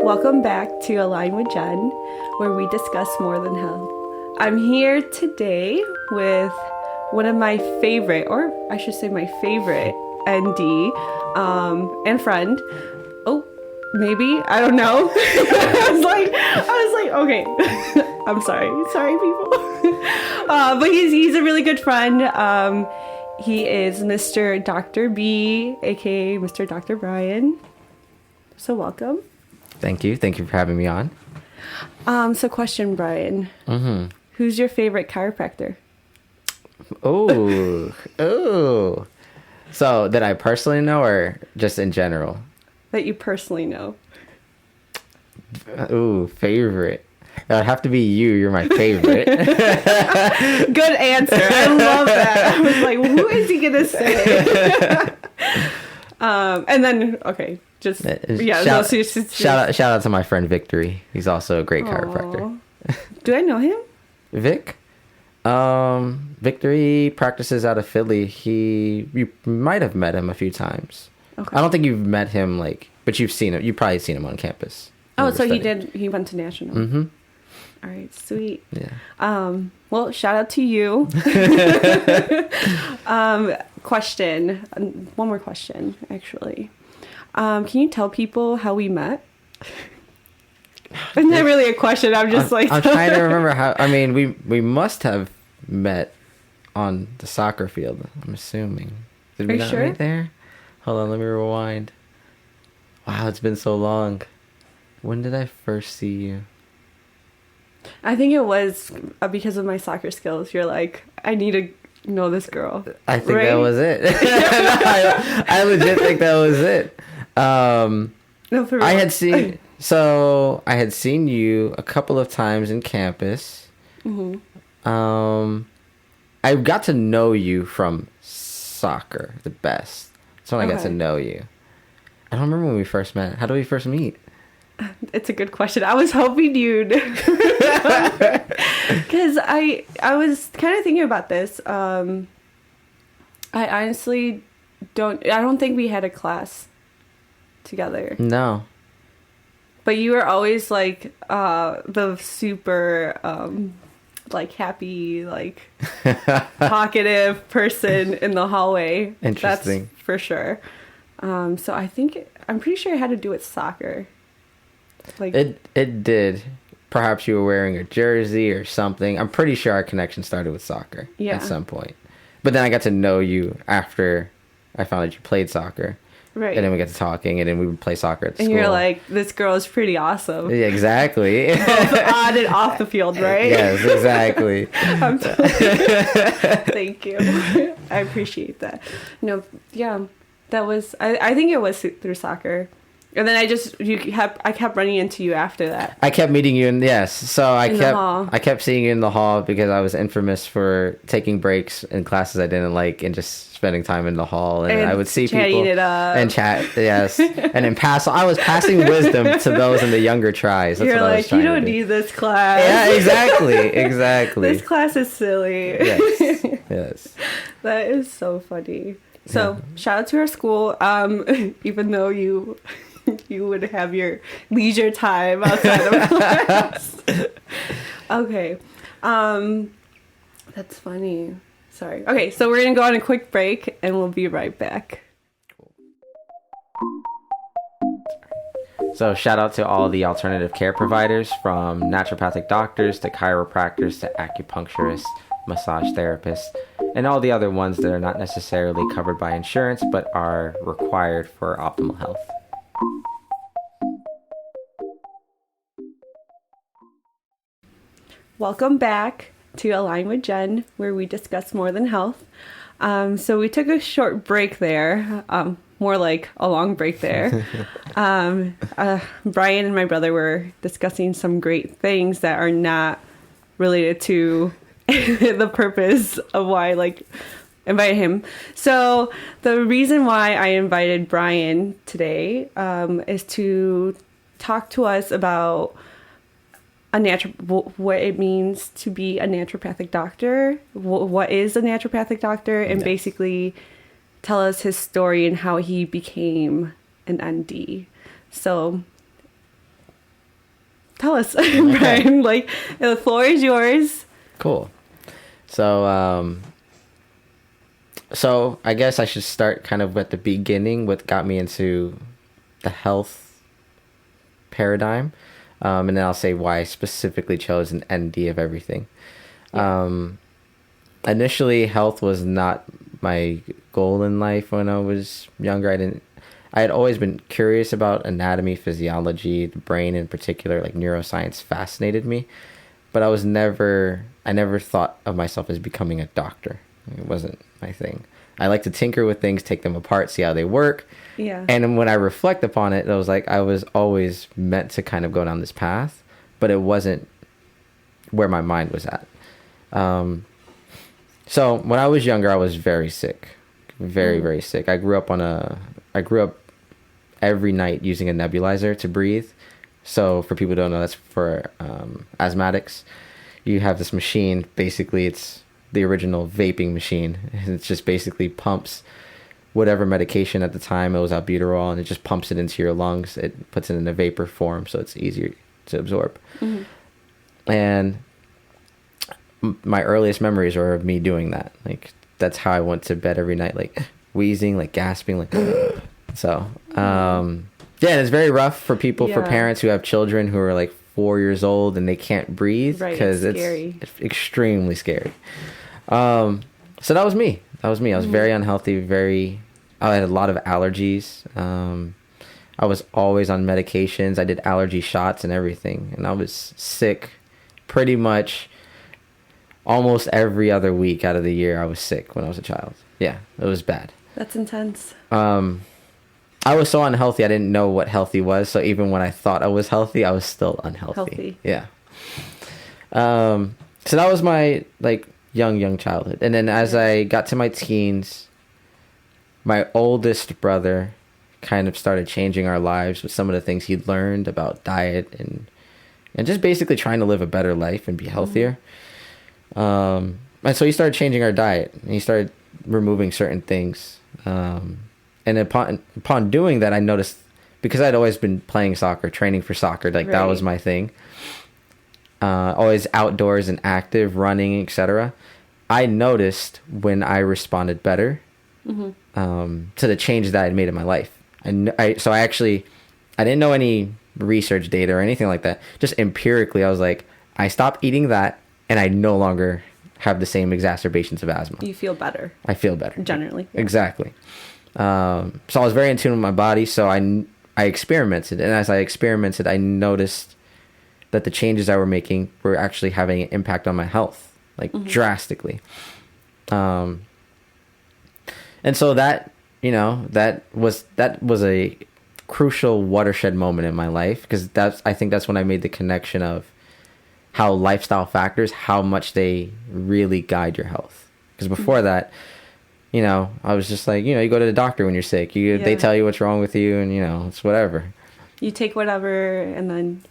Welcome back to Align with Jen, where we discuss more than health. I'm here today with one of my favorite, or I should say my favorite ND and friend. Oh, maybe, I don't know. I was like, okay. I'm sorry people. But he's a really good friend. He is Mr. Dr. B, aka Mr. Dr. Brian. So welcome. Thank you for having me on. So question, Brian. Mm-hmm. Who's your favorite chiropractor? Oh. So that I personally know or just in general? That you personally know. Ooh, favorite. It would have to be you. You're my favorite. Good answer. I love that. I was like, who is he going to say? And then, okay. Just, yeah. Shout out to my friend Victory. He's also a great chiropractor. Do I know him? Vic? Victory practices out of Philly. You might have met him a few times. Okay. I don't think you've met him, but you've seen him. You've probably seen him on campus. Oh, so he went to National. Mm-hmm. All right, sweet. Yeah. Well, shout out to you. Question. One more question, actually. Can you tell people how we met? Isn't that really a question? I'm trying to remember how. I mean, we must have met on the soccer field. I'm assuming. Did we not meet there? Hold on, let me rewind. Wow, it's been so long. When did I first see you? I think it was because of my soccer skills. You're like, I need to know this girl. I think that was it. I legit think that was it. No, for real. I had seen you a couple of times in campus. Mm-hmm. I got to know you from soccer the best. That's when I got to know you. I don't remember when we first met. How did we first meet? It's a good question. I was hoping you'd, because I was kind of thinking about this. I honestly don't think we had a class together. No. But you were always the super happy, talkative person in the hallway. Interesting. That's for sure. So I'm pretty sure it had to do with soccer. It did. Perhaps you were wearing a jersey or something. I'm pretty sure our connection started with soccer at some point. But then I got to know you after I found out you played soccer. Right. And then we got to talking, and then we would play soccer at the school. And you're like, this girl is pretty awesome. Yeah, exactly. Both on and off the field, right? Yes, exactly. Thank you. I appreciate that. No, yeah, that was, I think it was through soccer. And then I kept running into you after that. I kept meeting you I kept seeing you in the hall because I was infamous for taking breaks in classes I didn't like and just spending time in the hall, and I would see people it up. and chat, yes, and then I was passing wisdom to those in the younger tries. That's You're what I was trying you don't to do. need this class. Yeah, exactly. This class is silly. Yes. That is so funny. So shout out to our school. Even though you would have your leisure time outside of class. Okay. That's funny. Sorry. Okay, so we're going to go on a quick break, and we'll be right back. So shout out to all the alternative care providers, from naturopathic doctors to chiropractors to acupuncturists, massage therapists, and all the other ones that are not necessarily covered by insurance but are required for optimal health. Welcome back to Align with Jen, where we discuss more than health. So we took a short break there, more like a long break there. Brian and my brother were discussing some great things that are not related to the purpose of why I invited him. So the reason why I invited Brian today is to talk to us about what it means to be a naturopathic doctor, what is a naturopathic doctor, and basically tell us his story and how he became an ND. So Tell us, Brian. Like, the floor is yours. Cool. So, so I guess I should start kind of at the beginning. What got me into the health paradigm, and then I'll say why I specifically chose an ND of everything. Yeah. Initially, health was not my goal in life when I was younger. I had always been curious about anatomy, physiology, the brain in particular, like neuroscience fascinated me, but I never thought of myself as becoming a doctor. It wasn't my thing. I like to tinker with things, take them apart, see how they work. Yeah. And when I reflect upon it, I was like, I was always meant to kind of go down this path, but it wasn't where my mind was at. So when I was younger, I was very sick, very sick. I grew up every night using a nebulizer to breathe. So for people who don't know, that's for asthmatics. You have this machine. Basically, it's the original vaping machine. It just basically pumps whatever medication at the time. It was albuterol, and it just pumps it into your lungs. It puts it in a vapor form, so it's easier to absorb. Mm-hmm. And my earliest memories are of me doing that. Like, that's how I went to bed every night, like wheezing, like gasping, like so. Yeah, and it's very rough for people, for parents who have children who are like 4 years old and they can't breathe, because it's extremely scary. So that was me. I was very unhealthy. I had a lot of allergies. I was always on medications. I did allergy shots and everything, and I was sick pretty much almost every other week out of the year. I was sick when I was a child. Yeah, it was bad. That's intense. I was so unhealthy, I didn't know what healthy was. So even when I thought I was healthy, I was still unhealthy. Yeah. So that was my like young childhood. And then as I got to my teens, my oldest brother kind of started changing our lives with some of the things he'd learned about diet and just basically trying to live a better life and be healthier. And so he started changing our diet, and he started removing certain things. And upon doing that, I noticed, because I'd always been playing soccer, training for soccer, like that was my thing. Always outdoors and active, running, etc. I noticed when I responded better to the change that I'd made in my life. I didn't know any research data or anything like that. Just empirically, I was like, I stopped eating that, and I no longer have the same exacerbations of asthma. You feel better. I feel better. Generally. Yeah. Exactly. So I was very in tune with my body, so I experimented. And as I experimented, I noticed that the changes I were making were actually having an impact on my health, like drastically. And so that, that was a crucial watershed moment in my life, because I think that's when I made the connection of how lifestyle factors, how much they really guide your health. Because before that, I was just like, you go to the doctor when you're sick. They tell you what's wrong with you, and it's whatever. You take whatever, and then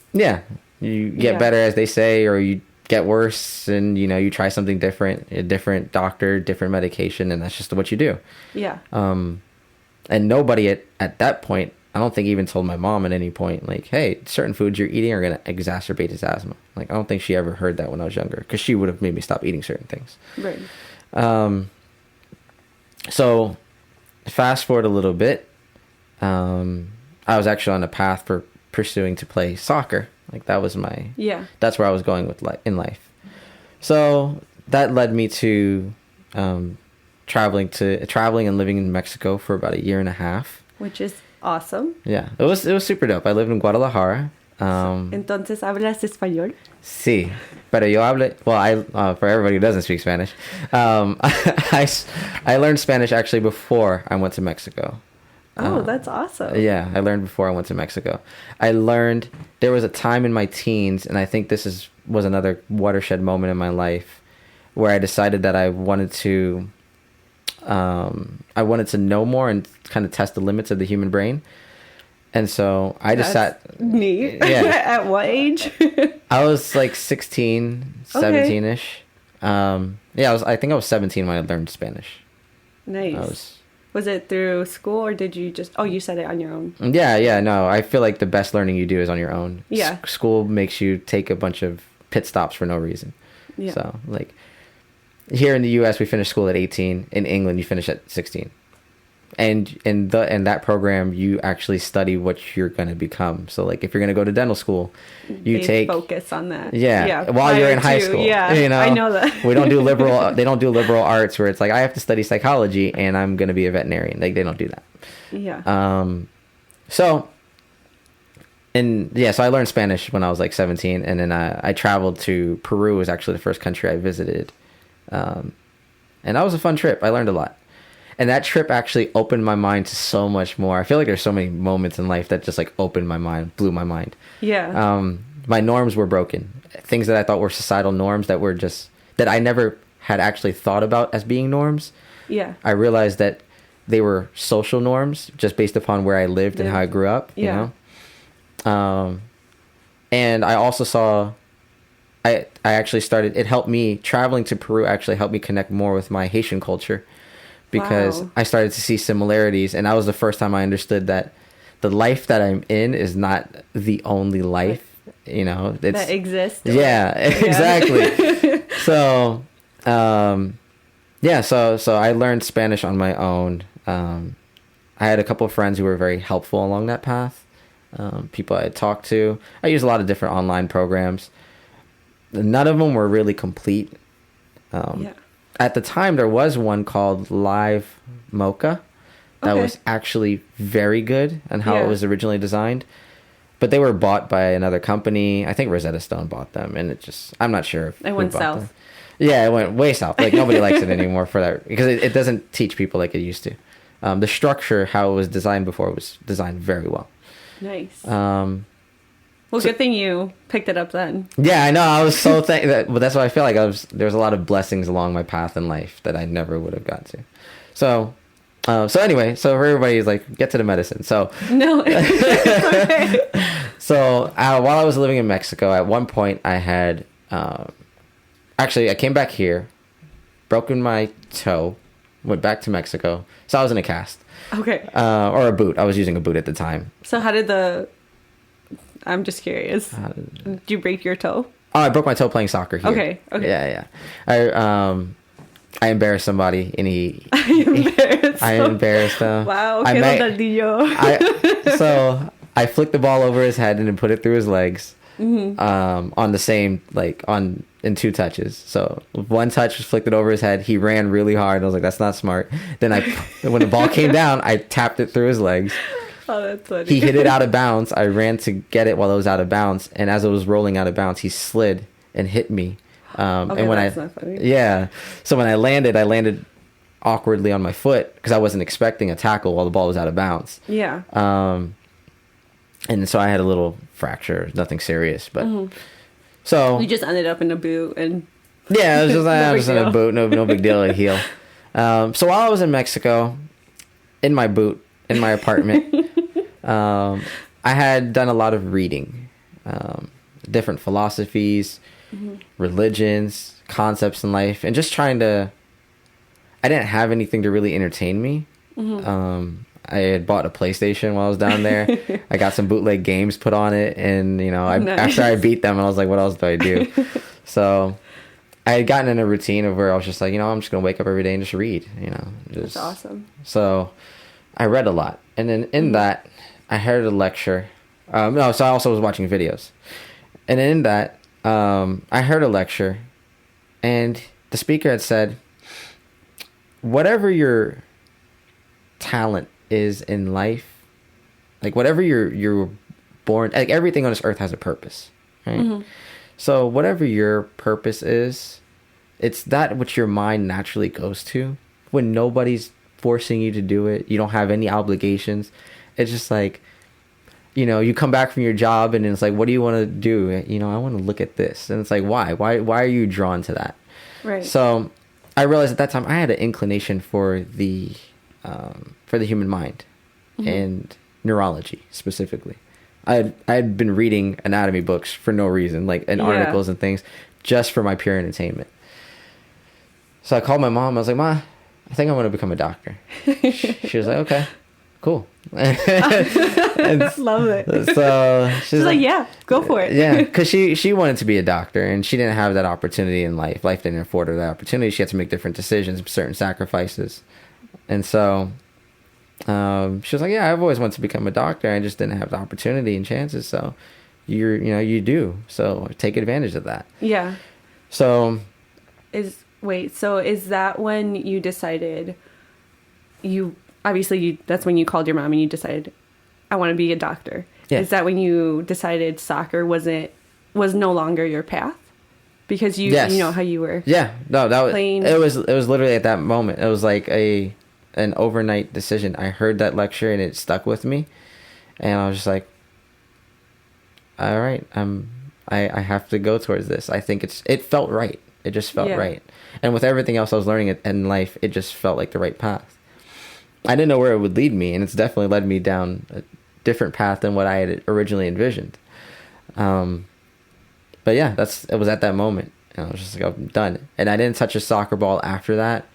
you get better, as they say, or you get worse, and you try something different, a different doctor, different medication, and that's just what you do. Yeah. And nobody at that point, I don't think even told my mom at any point, like, hey, certain foods you're eating are going to exacerbate his asthma. Like, I don't think she ever heard that when I was younger, because she would have made me stop eating certain things. Right. So fast forward a little bit, I was actually on a path for pursuing to play soccer. Like, that was that's where I was going with in life. So that led me to traveling and living in Mexico for about 1.5 years. Which is awesome. Yeah, it was super dope. I lived in Guadalajara. Entonces, ¿hablas español? Sí, pero yo hablo. Well, for everybody who doesn't speak Spanish, I learned Spanish actually before I went to Mexico. Oh, that's awesome. Yeah, I learned before I went to Mexico. I learned, there was a time in my teens, and I think this was another watershed moment in my life, where I decided that I wanted to know more and kind of test the limits of the human brain. And so I just sat. Neat. Yeah. At what age? I was like 16, 17-ish. I think I was 17 when I learned Spanish. Nice. Was it through school or did you just, oh, you said it on your own? Yeah, no. I feel like the best learning you do is on your own. Yeah. School makes you take a bunch of pit stops for no reason. Yeah. So, like, here in the U.S., we finish school at 18. In England, you finish at 16. And in that program, you actually study what you're going to become. So, like, if you're going to go to dental school, they focus on that. Yeah, while you're in high school. Yeah, you know, I know that. They don't do liberal arts where it's like, I have to study psychology and I'm going to be a veterinarian. Like, they don't do that. Yeah. So I learned Spanish when I was like 17, and then I traveled to Peru. Was actually the first country I visited. And that was a fun trip. I learned a lot. And that trip actually opened my mind to so much more. I feel like there's so many moments in life that just like opened my mind, blew my mind. Yeah. My norms were broken. Things that I thought were societal norms that I never had actually thought about as being norms. Yeah. I realized that they were social norms just based upon where I lived and how I grew up, you know? And I also saw, I actually started, it helped me, traveling to Peru actually helped me connect more with my Haitian culture, because I started to see similarities. And that was the first time I understood that the life that I'm in is not the only life, you know, that exists. Yeah, exactly. So, so I learned Spanish on my own. I had a couple of friends who were very helpful along that path. People I had talked to. I used a lot of different online programs. None of them were really complete. At the time, there was one called Live Mocha that was actually very good on how it was originally designed. But they were bought by another company. I think Rosetta Stone bought them, and I'm not sure if it went south. Them. Yeah, it went way south. Like, nobody likes it anymore for that, because it doesn't teach people like it used to. The structure, how it was designed before, was designed very well. Nice. Well, good thing you picked it up then. Yeah, I know. I was so but that's why I feel like there's a lot of blessings along my path in life that I never would have got to. So anyway, so for everybody, like, get to the medicine. So no, it's okay. So while I was living in Mexico, at one point I had actually I came back here, broken my toe, went back to Mexico. So I was in a cast. Okay. Or a boot. I was using a boot at the time. So how did I'm just curious. Did you break your toe? Oh, I broke my toe playing soccer here. Okay. Yeah. I embarrassed somebody, and I embarrassed him. Wow. So I flicked the ball over his head and then put it through his legs. Mm-hmm. On the same, like, in 2 touches. So one touch was flicked it over his head. He ran really hard. I was like, that's not smart. Then when the ball came down, I tapped it through his legs. Oh, that's funny. He hit it out of bounds. I ran to get it while it was out of bounds, and as it was rolling out of bounds, he slid and hit me. And when that's not funny. Yeah. So when I landed awkwardly on my foot because I wasn't expecting a tackle while the ball was out of bounds. Yeah. And so I had a little fracture, nothing serious, but so you just ended up in a boot and yeah, it was just I was in a boot, no big deal to heal. So while I was in Mexico, in my boot, in my apartment, I had done a lot of reading, different philosophies, religions, concepts in life, and just trying to. I didn't have anything to really entertain me. I had bought a PlayStation while I was down there. I got some bootleg games put on it, and after I beat them, I was like, "What else do I do?" So I had gotten in a routine of where I was just like, I'm just gonna wake up every day and just read. That's awesome. So I read a lot, and then in that, I heard a lecture. So I also was watching videos, and in that, I heard a lecture, and the speaker had said, "Whatever your talent is in life, like whatever you're born, like everything on this earth has a purpose, right? So whatever your purpose is, it's that which your mind naturally goes to when nobody's forcing you to do it. You don't have any obligations. It's just like, you come back from your job and it's like, what do you want to do? I want to look at this. And it's like, why are you drawn to that? Right. So I realized at that time I had an inclination for the human mind and neurology specifically. I had been reading anatomy books for no reason, articles and things, just for my pure entertainment. So I called my mom. I was like, "Ma, I think I want to become a doctor." She was like, okay, cool. Love it. So She's like, yeah, go for it. Yeah, because she wanted to be a doctor, and she didn't have that opportunity in life. Life didn't afford her that opportunity. She had to make different decisions, certain sacrifices. And so she was like, yeah, I've always wanted to become a doctor. I just didn't have the opportunity and chances. So you do. So take advantage of that. Yeah. So is that when you decided that's when you called your mom and you decided, I want to be a doctor? Yeah. Is that when you decided soccer was no longer your path? Because you know how you were. Yeah. No, that was playing. It was literally at that moment. It was like an overnight decision. I heard that lecture and it stuck with me, and I was just like, all right, I have to go towards this. I think it felt right. It just felt right. And with everything else I was learning in life, it just felt like the right path. I didn't know where it would lead me, and it's definitely led me down a different path than what I had originally envisioned. But yeah, it was at that moment. And I was just like, I'm done. And I didn't touch a soccer ball after that,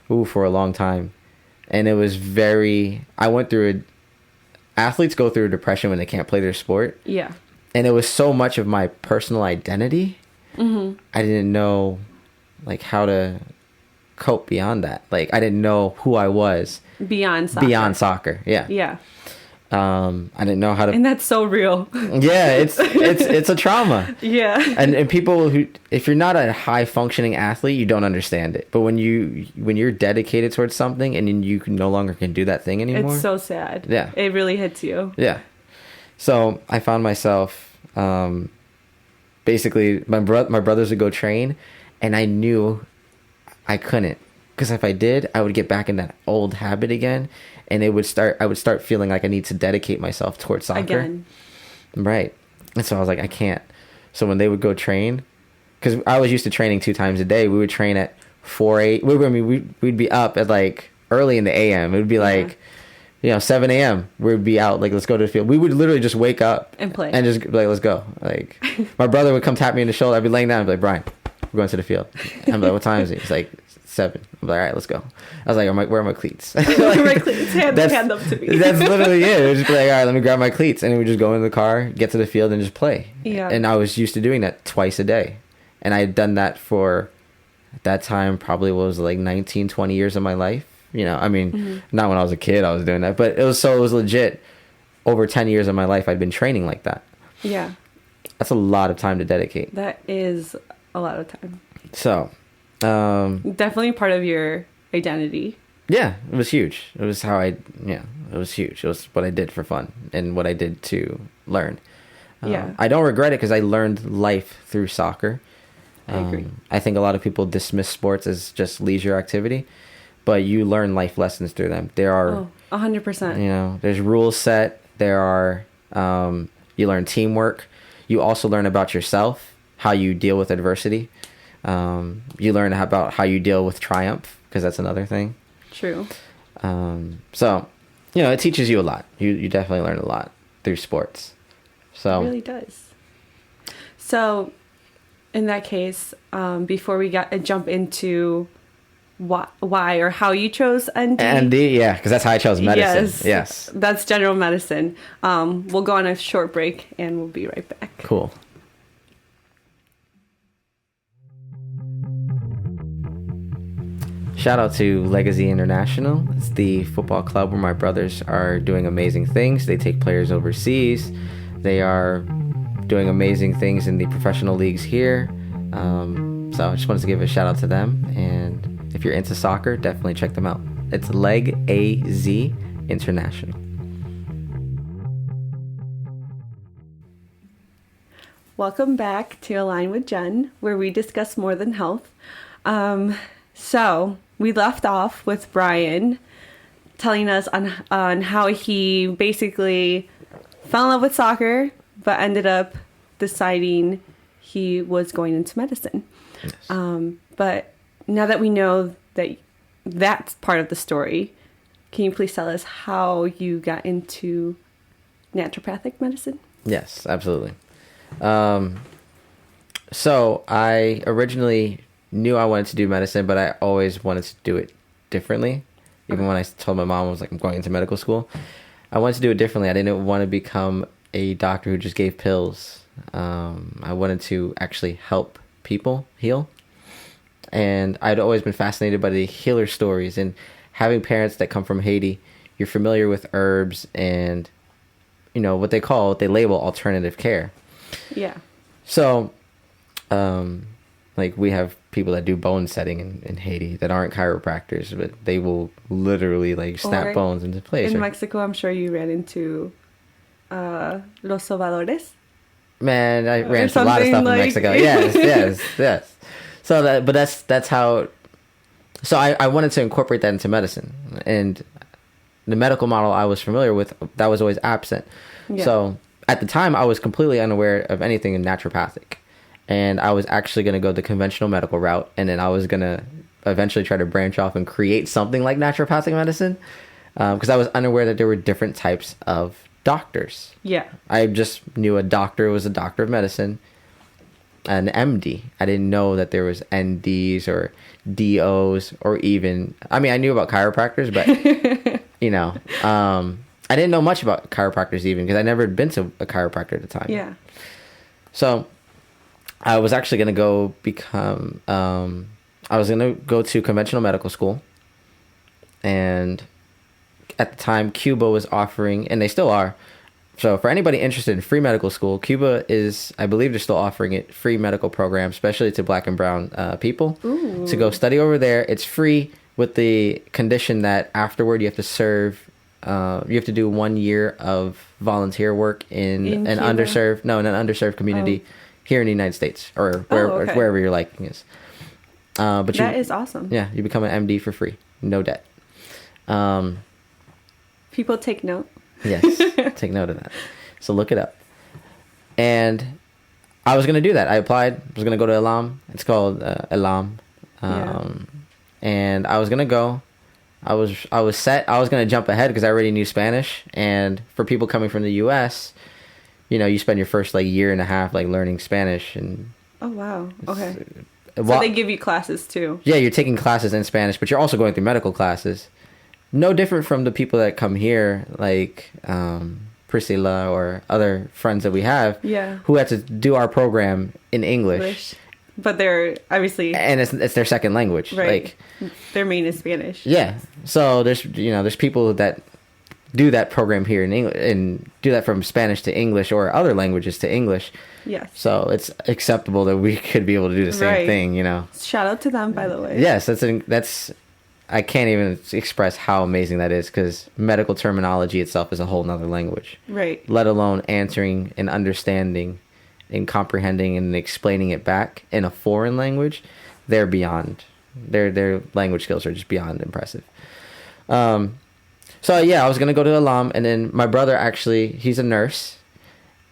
for a long time. And it was I went through athletes go through a depression when they can't play their sport. Yeah. And it was so much of my personal identity. Mm-hmm. I didn't know like how to cope beyond that. Like I didn't know who I was beyond soccer. Yeah. Yeah. I didn't know how to, and that's so real. Yeah, it's a trauma. Yeah. And people if you're not a high functioning athlete, you don't understand it. But when you're dedicated towards something and then you no longer can do that thing anymore, it's so sad. Yeah. It really hits you. Yeah. So I found myself, basically my brothers would go train, and I knew I couldn't, because if I did, I would get back in that old habit again, and I would start feeling like I need to dedicate myself towards soccer again. Right. And so I was like, I can't. So when they would go train, because I was used to training 2 times a day, we would train at 8. We'd be up at like early in the AM. It would be like, 7 a.m. We'd be out, like, let's go to the field. We would literally just wake up and play, and just be like, let's go. Like, my brother would come tap me in the shoulder. I'd be laying down. I'd be like, Brian, we're going to the field. I'm like, what time is it? He's like, 7. I'm like, all right, let's go. I was like, where are my cleats? Where are my cleats? Hand them to me. That's literally it. It would just be like, all right, let me grab my cleats. And we would just go in the car, get to the field, and just play. Yeah. And I was used to doing that twice a day. And I had done that for, at that time, probably was like 19, 20 years of my life. Not when I was a kid I was doing that, but it was legit. Over 10 years of my life, I'd been training like that. Yeah. That's a lot of time to dedicate. That is a lot of time. So, definitely part of your identity. Yeah, it was huge. It was it was huge. It was what I did for fun and what I did to learn. Yeah. I don't regret it because I learned life through soccer. I agree. I think a lot of people dismiss sports as just leisure activity, but you learn life lessons through them. There are 100%. There's rules set. There are, you learn teamwork. You also learn about yourself, how you deal with adversity. You learn about how you deal with triumph, because that's another thing. True. So, it teaches you a lot. You definitely learn a lot through sports. So it really does. So, in that case, before we jump into why or how you chose ND. ND, yeah, because that's how I chose medicine. Yes. That's general medicine. We'll go on a short break and we'll be right back. Cool. Shout out to Legacy International. It's the football club where my brothers are doing amazing things. They take players overseas. They are doing amazing things in the professional leagues here. So I just wanted to give a shout out to them. And if you're into soccer, definitely check them out. It's Leg AZ International. Welcome back to Align with Jen, where we discuss more than health. So we left off with Brian telling us on how he basically fell in love with soccer, but ended up deciding he was going into medicine. Yes. But now that we know that that's part of the story, can you please tell us how you got into naturopathic medicine? Yes, absolutely. So I originally knew I wanted to do medicine, but I always wanted to do it differently. Even when I told my mom I was like, I'm going into medical school, I wanted to do it differently. I didn't want to become a doctor who just gave pills. I wanted to actually help people heal. And I'd always been fascinated by the healer stories, and having parents that come from Haiti, you're familiar with herbs and, you know, what they label alternative care. Yeah. So, like we have people that do bone setting in Haiti that aren't chiropractors, but they will literally like snap bones into place. In Mexico, I'm sure you ran into los sobadores. Man, I ran into a lot of stuff in Mexico. Yes. So that's how. So I wanted to incorporate that into medicine, and the medical model I was familiar with, that was always absent. Yeah. So at the time, I was completely unaware of anything in naturopathic, and I was actually going to go the conventional medical route, and then I was going to eventually try to branch off and create something like naturopathic medicine, because I was unaware that there were different types of doctors. Yeah. I just knew a doctor was a doctor of medicine, an MD. I didn't know that there was NDs or DOs or even, I mean, I knew about chiropractors, but you know, I didn't know much about chiropractors even because I never had been to a chiropractor at the time. Yeah. So I was actually going to go become, I was going to go to conventional medical school, and at the time Cuba was offering, and they still are. So for anybody interested in free medical school, Cuba is, I believe they're still offering it, free medical program, especially to Black and brown people. Ooh. To go study over there. It's free with the condition that afterward you have to serve, you have to do 1 year of volunteer work in an underserved community here in the United States or wherever your liking is. But that is awesome. Yeah, you become an MD for free, no debt. People take note. Yes, take note of that. So look it up. And I was going to do that. I applied. I was going to go to Elam. It's called Elam. And I was going to go. I was set. I was going to jump ahead because I already knew Spanish. And for people coming from the U.S., you know, you spend your first like year and a half like learning Spanish. And oh, wow. Okay. So they give you classes too. Yeah, you're taking classes in Spanish, but you're also going through medical classes. No different from the people that come here, like Priscilla or other friends that we have, who had to do our program in English. But they're obviously, and it's their second language, right? Like their main is Spanish. Yeah, so there's people that do that program here in English and do that from Spanish to English or other languages to English. Yes. So it's acceptable that we could be able to do the same thing, you know. Shout out to them, by the way. Yes, that's. I can't even express how amazing that is because medical terminology itself is a whole nother language. Right. Let alone answering and understanding and comprehending and explaining it back in a foreign language. They're beyond. Their language skills are just beyond impressive. So yeah, I was going to go to Elam, and then my brother actually, he's a nurse,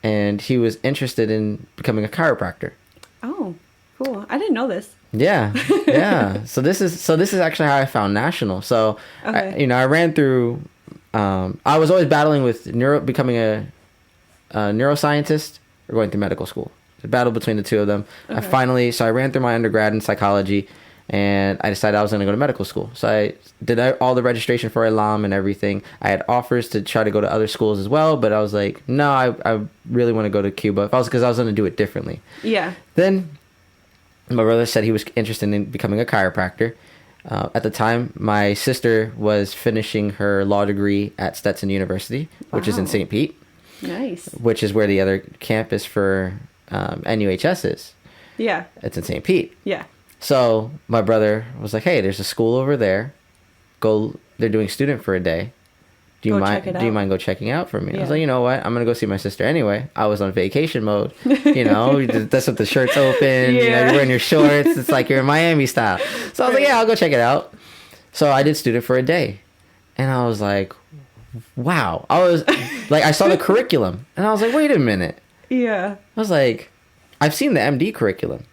and he was interested in becoming a chiropractor. Oh, cool. I didn't know this. Yeah. So this is actually how I found National. So, okay. I ran through. I was always battling with becoming a neuroscientist or going through medical school. The battle between the two of them. Okay. I ran through my undergrad in psychology, and I decided I was going to go to medical school. So I did all the registration for Elam and everything. I had offers to try to go to other schools as well, but I was like, no, I really want to go to Cuba. Because I was going to do it differently. Yeah. Then my brother said he was interested in becoming a chiropractor. At the time, my sister was finishing her law degree at Stetson University, which is in St. Pete. Nice. Which is where the other campus for NUHS is. Yeah. It's in St. Pete. Yeah. So my brother was like, hey, there's a school over there. They're doing student for a day. Do you mind go checking out for me? Yeah. I was like, you know what? I'm going to go see my sister anyway. I was on vacation mode. That's with the shirts open. Yeah. You're wearing your shorts. It's like you're in Miami style. So I was like, yeah, I'll go check it out. So I did student for a day. And I was like, wow. I was like, I saw the curriculum. And I was like, wait a minute. Yeah. I was like, I've seen the MD curriculum.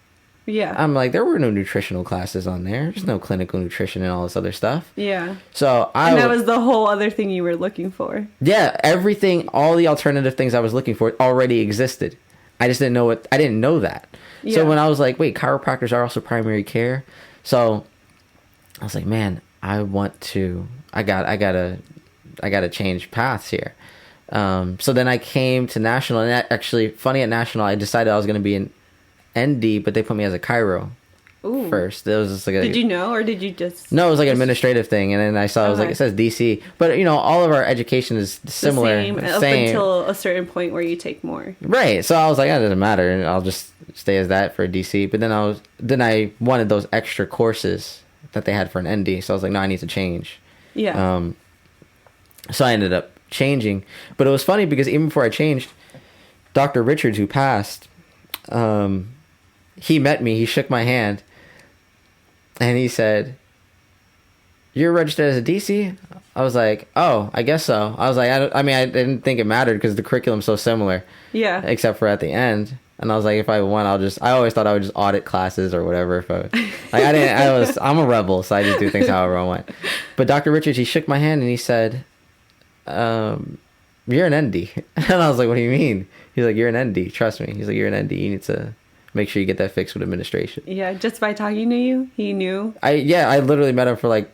Yeah. I'm like, there were no nutritional classes on there. There's no clinical nutrition and all this other stuff. Yeah. So and that was the whole other thing you were looking for. Yeah, everything, all the alternative things I was looking for already existed. I just didn't know I didn't know that. Yeah. So when I was like, wait, chiropractors are also primary care. So I was like, man, I gotta change paths here. So then I came to National, and actually, funny, at National, I decided I was going to be an ND, but they put me as a chiro first. It was just like did you know, or did you just? No, it was like an administrative thing, and then I saw it was like, it says DC, but all of our education is similar, same up until a certain point where you take more. Right. So I was like, it doesn't matter, and I'll just stay as that for DC. But then I wanted those extra courses that they had for an ND, so I was like, no, I need to change. Yeah. So I ended up changing, but it was funny because even before I changed, Dr. Richards, who passed, he met me, he shook my hand, and he said, "You're registered as a DC?" I was like, "Oh, I guess so." I was like, I didn't think it mattered because the curriculum's so similar. Yeah. Except for at the end. And I was like, if I won, I always thought I would just audit classes or whatever. I'm a rebel, so I just do things however I want. But Dr. Richards, he shook my hand and he said, "You're an ND." And I was like, "What do you mean?" He's like, "You're an ND. Trust me." He's like, "You're an ND. You need to make sure you get that fixed with administration." Yeah, just by talking to you, he knew. I literally met him for like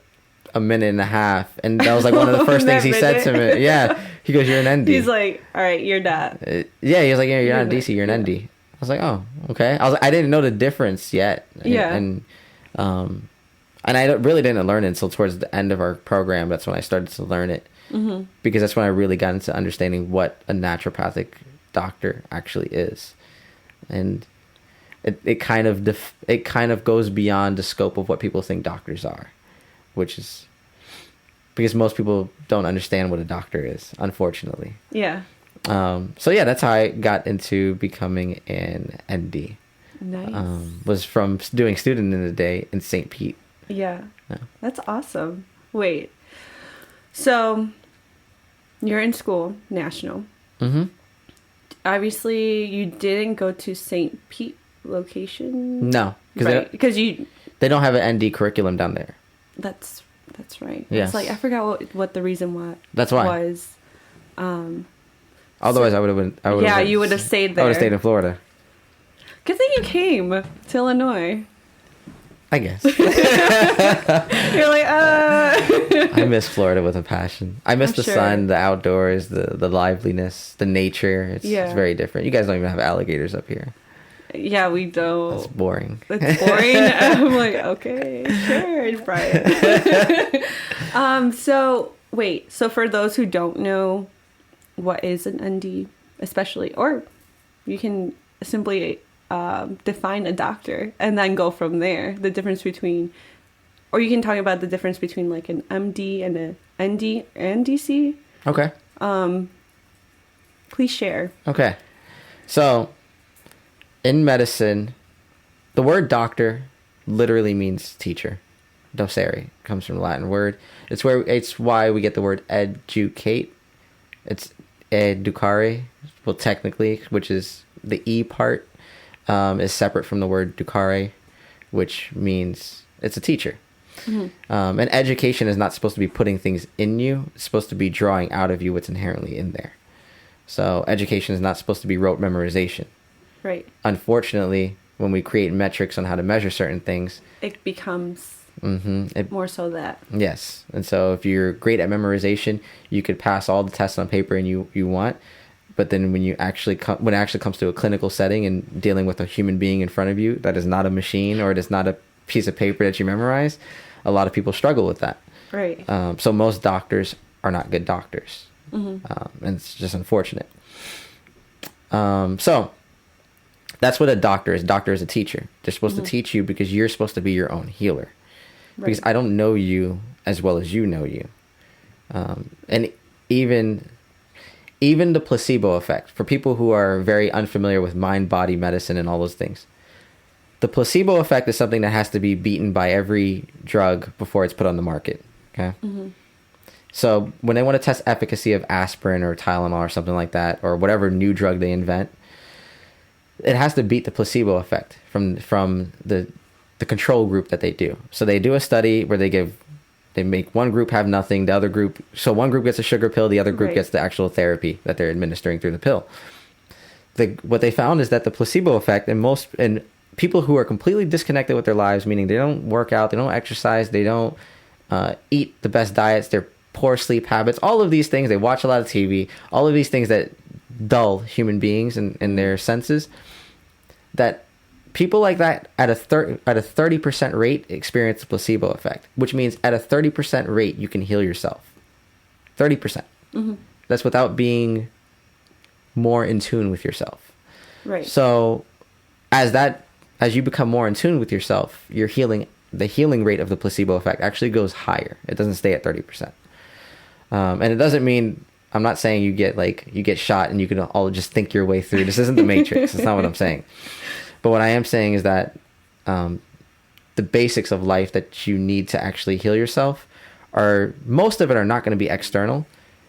a minute and a half, and that was like one of the first things he said to me. Yeah, he goes, "You're an ND." He's like, "All right, you're that." Yeah, he was like, "Yeah, you're not a DC. You're an ND." I was like, "Oh, okay." I didn't know the difference yet. Yeah. And I really didn't learn it until towards the end of our program. That's when I started to learn it. Mm-hmm. Because that's when I really got into understanding what a naturopathic doctor actually is. And it kind of goes beyond the scope of what people think doctors are, which is because most people don't understand what a doctor is, unfortunately. Yeah. So yeah, that's how I got into becoming an ND. Nice. Was from doing student in the day in St. Pete. Yeah. That's awesome. Wait. So you're in school, National. Mm-hmm. Obviously, you didn't go to St. Pete location. No, because they don't have an ND curriculum down there. That's right. Yes. It's like I forgot what the reason that's why was. Otherwise, I would have been. You would have stayed there. I would have stayed in Florida. Good thing you came to Illinois. I guess. You're like, I miss Florida with a passion. I miss the sun, the outdoors, the liveliness, the nature. It's very different. You guys don't even have alligators up here. Yeah, we don't. That's boring. That's boring. I'm like, okay, sure, Brian. So for those who don't know, what is an ND, especially, or you can simply define a doctor and then go from there. The difference between, or you can talk about the difference between like an MD and a ND and DC. Okay. Please share. Okay. So, in medicine, the word doctor literally means teacher. Docere comes from the Latin word. It's why we get the word educate. It's educare. Well, technically, which is the E part, is separate from the word ducare, which means it's a teacher. Mm-hmm. And education is not supposed to be putting things in you. It's supposed to be drawing out of you what's inherently in there. So education is not supposed to be rote memorization. Right. Unfortunately, when we create metrics on how to measure certain things, it becomes more so that. Yes. And so if you're great at memorization, you could pass all the tests on paper and you want. But then when it actually comes to a clinical setting and dealing with a human being in front of you that is not a machine or it is not a piece of paper that you memorize, a lot of people struggle with that. Right. So most doctors are not good doctors. Mm-hmm. And it's just unfortunate. So that's what a doctor is. Doctor is a teacher. They're supposed to teach you because you're supposed to be your own healer. Right. Because I don't know you as well as you know you. And even the placebo effect, for people who are very unfamiliar with mind, body, medicine, and all those things, the placebo effect is something that has to be beaten by every drug before it's put on the market. Okay. Mm-hmm. So when they want to test efficacy of aspirin or Tylenol or something like that, or whatever new drug they invent, it has to beat the placebo effect from the control group that they do. So they do a study where they make one group have nothing, the other group, so one group gets a sugar pill, the other group gets the actual therapy that they're administering through the pill. What they found is that the placebo effect in people who are completely disconnected with their lives, meaning they don't work out, they don't exercise, they don't eat the best diets, their poor sleep habits, all of these things. They watch a lot of TV, all of these things that dull human beings and their senses, that people like that at a 30% rate experience the placebo effect, which means at a 30% rate you can heal yourself. 30%. That's without being more in tune with yourself. Right. So as you become more in tune with yourself, the healing rate of the placebo effect actually goes higher. It doesn't stay at 30%. And it doesn't mean, I'm not saying you get shot and you can all just think your way through. This isn't the Matrix. That's not what I'm saying. But what I am saying is that the basics of life that you need to actually heal yourself most of it are not going to be external.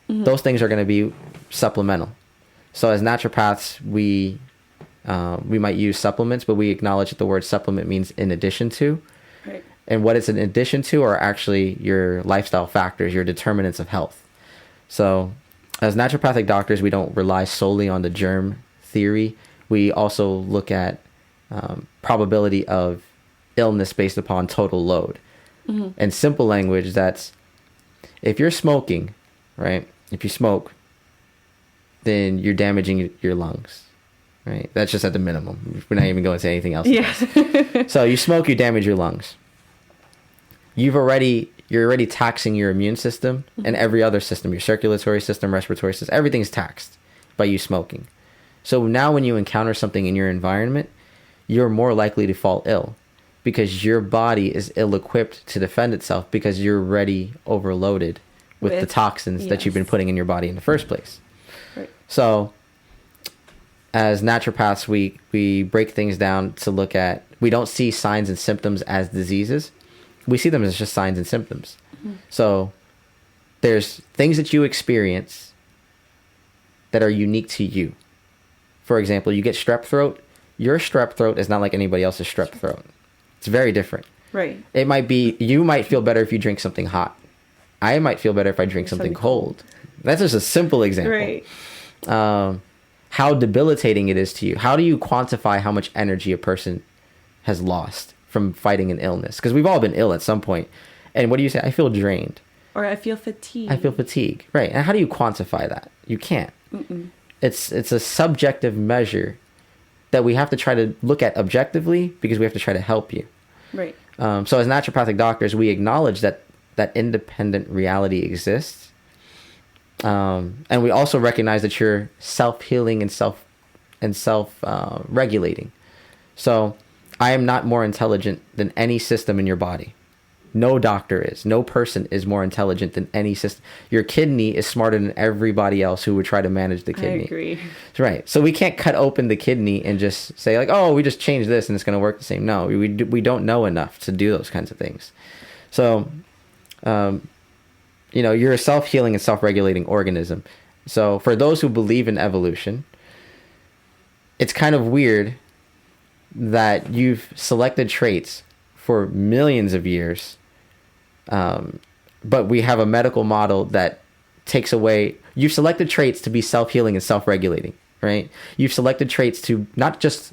Those things are going to be supplemental. So as naturopaths, we might use supplements, but we acknowledge that the word supplement means in addition to. Right. And what it's in addition to are actually your lifestyle factors, your determinants of health. So as naturopathic doctors, we don't rely solely on the germ theory. We also look at probability of illness based upon total load. In simple language, that's if you're smoking, right? If you smoke, then you're damaging your lungs, right? That's just at the minimum. We're not even going to say anything else. Yes. So you smoke, you damage your lungs. You're already taxing your immune system and every other system, your circulatory system, respiratory system, everything's taxed by you smoking. So now when you encounter something in your environment, you're more likely to fall ill because your body is ill-equipped to defend itself because you're already overloaded with the toxins that you've been putting in your body in the first place. Right. So as naturopaths, we break things down to look at, we don't see signs and symptoms as diseases. We see them as just signs and symptoms. So there's things that you experience that are unique to you. For example, you get strep throat. Your strep throat is not like anybody else's strep throat. It's very different. Right. You might feel better if you drink something hot. I might feel better if I drink something cold. That's just a simple example. Right. How debilitating it is to you. How do you quantify how much energy a person has lost from fighting an illness? Because we've all been ill at some point. And what do you say? I feel drained. Or I feel fatigued. I feel fatigue. Right. And how do you quantify that? You can't. It's a subjective measure that we have to try to look at objectively because we have to try to help you. Right. So as naturopathic doctors, we acknowledge that independent reality exists. And we also recognize that you're self-healing and self-regulating. So I am not more intelligent than any system in your body. No doctor is. No person is more intelligent than any system. Your kidney is smarter than everybody else who would try to manage the kidney. I agree. Right. So we can't cut open the kidney and just say like, oh, we just changed this and it's going to work the same. No, we don't know enough to do those kinds of things. So, you're a self-healing and self-regulating organism. So for those who believe in evolution, it's kind of weird that you've selected traits for millions of years, but we have a medical model that takes away. You've selected traits to be self-healing and self-regulating, right? You've selected traits to not just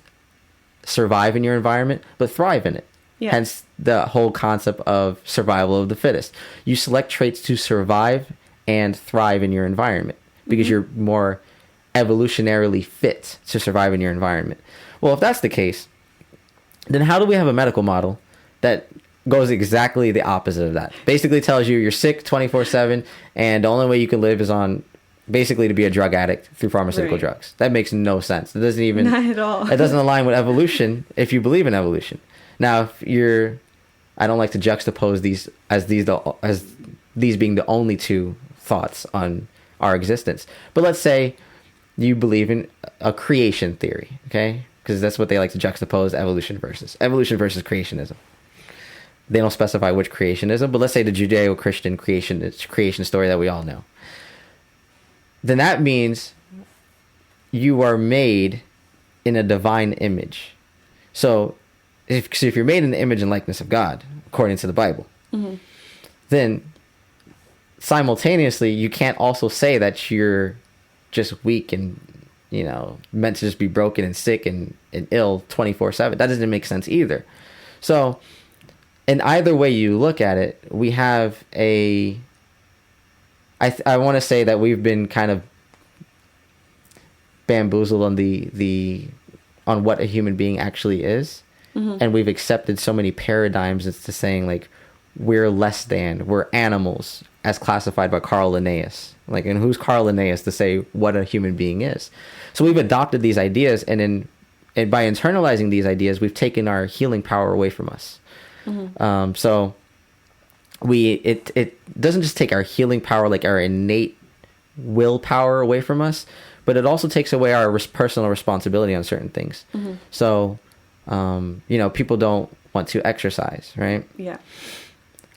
survive in your environment, but thrive in it. Yeah. Hence the whole concept of survival of the fittest. You select traits to survive and thrive in your environment because you're more evolutionarily fit to survive in your environment. Well, if that's the case, then how do we have a medical model that goes exactly the opposite of that? Basically tells you you're sick 24/7 and the only way you can live is on basically to be a drug addict through pharmaceutical drugs. That makes no sense. It doesn't even... Not at all. It doesn't align with evolution if you believe in evolution. Now, I don't like to juxtapose these as these being the only two thoughts on our existence. But let's say you believe in a creation theory, okay? Because that's what they like to juxtapose evolution versus creationism. They don't specify which creationism, but let's say the Judeo-Christian creation story that we all know. Then that means you are made in a divine image. So if you're made in the image and likeness of God, according to the Bible, then simultaneously you can't also say that you're just weak and meant to just be broken and sick and ill 24/7. That doesn't make sense either. So And either way you look at it, we have I want to say that we've been kind of bamboozled on on what a human being actually is. And we've accepted so many paradigms as to saying like we're less than, we're animals as classified by Carl Linnaeus. Like, and who's Carl Linnaeus to say what a human being is? So we've adopted these ideas, and by internalizing these ideas, we've taken our healing power away from us. So it doesn't just take our healing power, like our innate willpower away from us, but it also takes away our personal responsibility on certain things. So, people don't want to exercise, right? Yeah.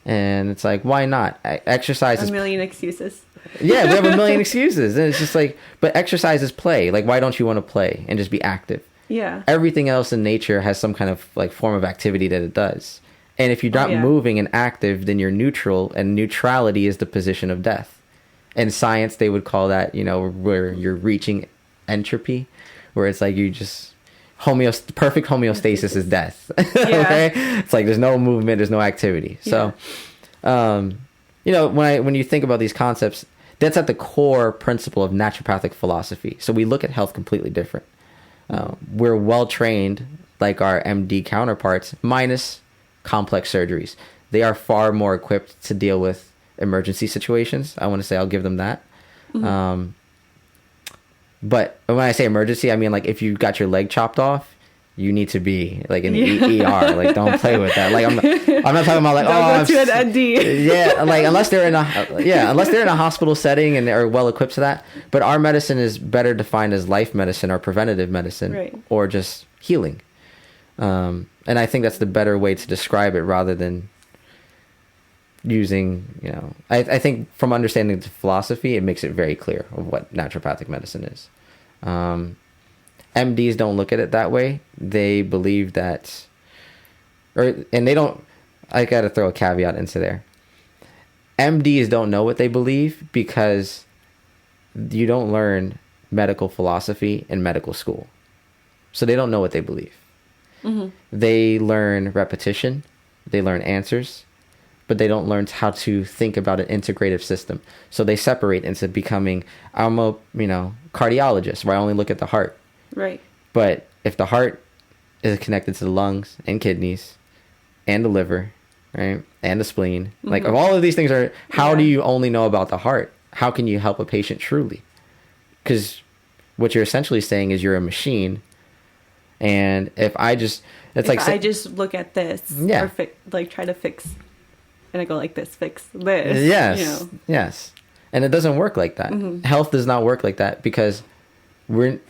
And it's like, why not? Exercise is... A million excuses. Yeah, we have a million excuses. And it's just like, but exercise is play. Like, why don't you want to play and just be active? Yeah. Everything else in nature has some kind of like form of activity that it does. And if you're not moving and active, then you're neutral, and neutrality is the position of death. In science, they would call that, where you're reaching entropy, where it's like you just... perfect homeostasis is death. Okay? It's like there's no movement, there's no activity. So when you think about these concepts, that's at the core principle of naturopathic philosophy. So we look at health completely different. We're well trained like our MD counterparts, minus complex surgeries. They are far more equipped to deal with emergency situations. I want to say I'll give them that. But when I say emergency, I mean like if you got your leg chopped off, you need to be like in the ER. Like, don't play with that. Like, I'm not talking about like, don't go to an ND. Yeah, like unless they're in a hospital setting and they're well equipped to that. But our medicine is better defined as life medicine or preventative medicine, right, or just healing. And I think that's the better way to describe it rather than using, I think from understanding the philosophy, it makes it very clear of what naturopathic medicine is. MDs don't look at it that way. They believe that, I got to throw a caveat into there. MDs don't know what they believe because you don't learn medical philosophy in medical school. So they don't know what they believe. They learn repetition. They learn answers. But they don't learn how to think about an integrative system. So they separate into becoming, I'm a, cardiologist, where I only look at the heart. Right. But if the heart is connected to the lungs and kidneys and the liver, right, and the spleen, like if all of these things are, how do you only know about the heart? How can you help a patient truly? Because what you're essentially saying is you're a machine. And if I just look at this, or try to fix, and I go like this, fix this. Yes, yes. And it doesn't work like that. Health does not work like that because we've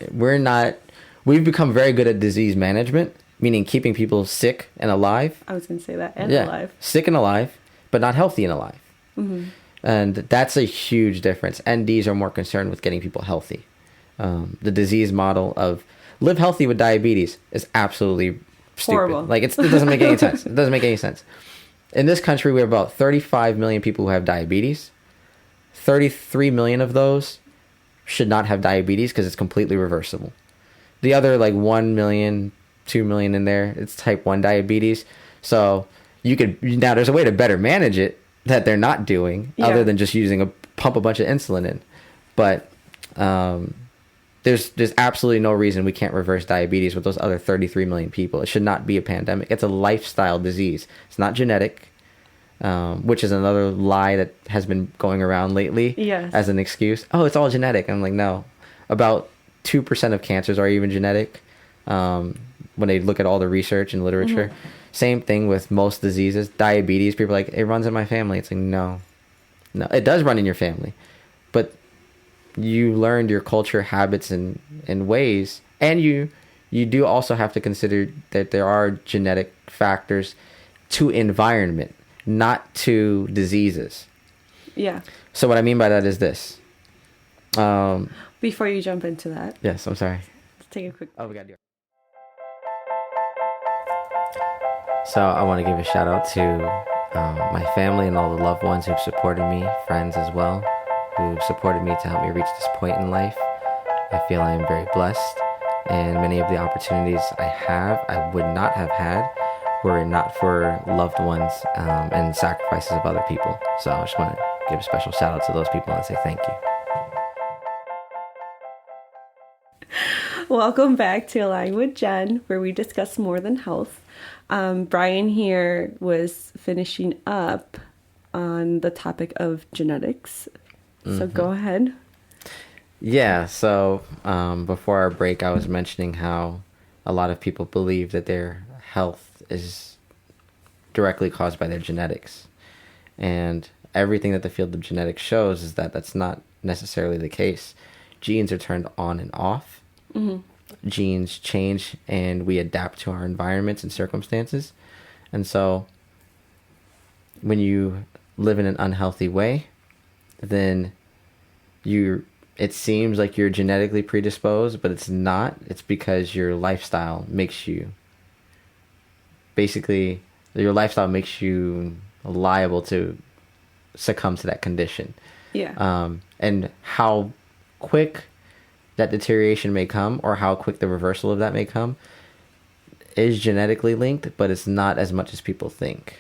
become very good at disease management, meaning keeping people sick and alive. I was going to say that, and alive. Sick and alive, but not healthy and alive. And that's a huge difference. NDs are more concerned with getting people healthy. The disease model of live healthy with diabetes is absolutely stupid. Horrible. Like it doesn't make any sense. It doesn't make any sense. In this country, we have about 35 million people who have diabetes. 33 million of those should not have diabetes because it's completely reversible. The other 1 million, 2 million in there, it's type 1 diabetes. So now there's a way to better manage it that they're not doing other than just pump a bunch of insulin in. But there's absolutely no reason we can't reverse diabetes with those other 33 million people. It should not be a pandemic. It's a lifestyle disease. It's not genetic, which is another lie that has been going around lately as an excuse. Oh, it's all genetic. I'm like, no. About 2% of cancers are even genetic when they look at all the research and literature. Same thing with most diseases. Diabetes, people are like, it runs in my family. It's like, no, it does run in your family. But you learned your culture, habits, and ways. And you do also have to consider that there are genetic factors to environment, not to diseases. Yeah. So what I mean by that is this. Before you jump into that. Yes, I'm sorry. Let's take a quick... Oh, we got to do it. So I want to give a shout out to my family and all the loved ones who've supported me, friends as well, who supported me to help me reach this point in life. I feel I am very blessed, and many of the opportunities I have, I would not have had were it not for loved ones and sacrifices of other people. So I just want to give a special shout out to those people and say thank you. Welcome back to Align with Jen, where we discuss more than health. Brian here was finishing up on the topic of genetics. So go ahead. Yeah, so before our break, I was mentioning how a lot of people believe that their health is directly caused by their genetics. And everything that the field of genetics shows is that that's not necessarily the case. Genes are turned on and off. Genes change and we adapt to our environments and circumstances. And so when you live in an unhealthy way, then it seems like you're genetically predisposed, but it's not. It's because your lifestyle makes you liable to succumb to that condition. Yeah. And how quick that deterioration may come, or how quick the reversal of that may come, is genetically linked, but it's not as much as people think.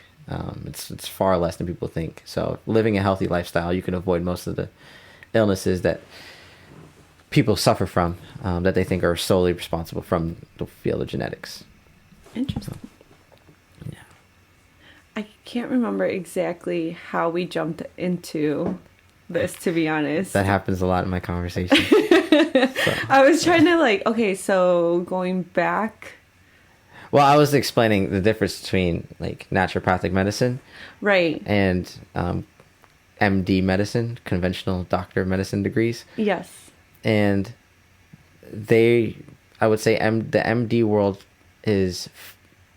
It's far less than people think. So living a healthy lifestyle, you can avoid most of the illnesses that people suffer from, that they think are solely responsible from the field of genetics. Interesting. So, yeah. I can't remember exactly how we jumped into this, to be honest. That happens a lot in my conversation. I was trying to so going back. Well, I was explaining the difference between naturopathic medicine, Right. and MD medicine, conventional doctor of medicine degrees. Yes. And I would say the MD world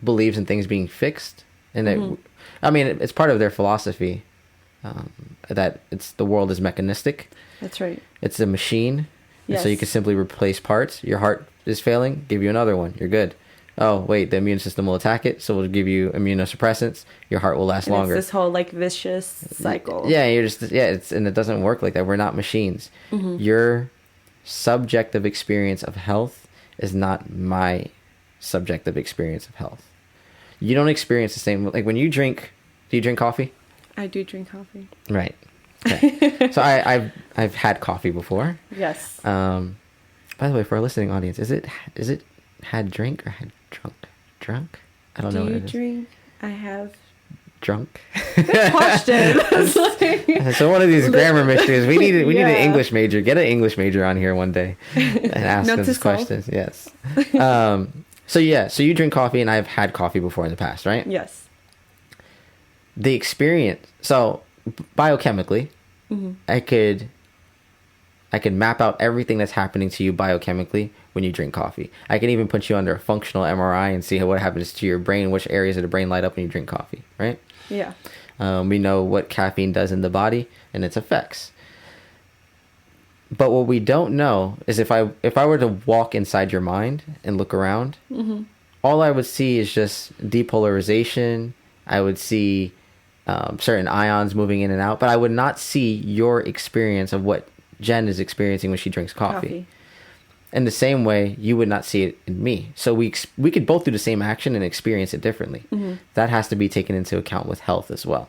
believes in things being fixed, and it's part of their philosophy, that the world is mechanistic. That's right. It's a machine. Yes. And so you can simply replace parts. Your heart is failing, give you another one. You're good. Oh, wait, the immune system will attack it, so we'll give you immunosuppressants. Your heart will last longer. It's this whole vicious cycle. Yeah, and it doesn't work like that. We're not machines. Your subjective experience of health is not my subjective experience of health. You don't experience the same. When you drink, do you drink coffee? I do drink coffee. Right. Okay. So I've had coffee before. Yes. By the way, for our listening audience, is it had drink or had drunk? Drunk? I don't know what it is. Do you drink? I have. Drunk? Good question. So one of these grammar mysteries. We need an English major. Get an English major on here one day and ask us questions. Yes. So you drink coffee, and I've had coffee before in the past, right? Yes. The experience. So biochemically, I could map out everything that's happening to you biochemically when you drink coffee. I can even put you under a functional MRI and see what happens to your brain, which areas of the brain light up when you drink coffee, right? Yeah. We know what caffeine does in the body and its effects. But what we don't know is if I were to walk inside your mind and look around, all I would see is just depolarization. I would see certain ions moving in and out, but I would not see your experience of what Jen is experiencing when she drinks coffee. In the same way, you would not see it in me. So we could both do the same action and experience it differently. That has to be taken into account with health as well,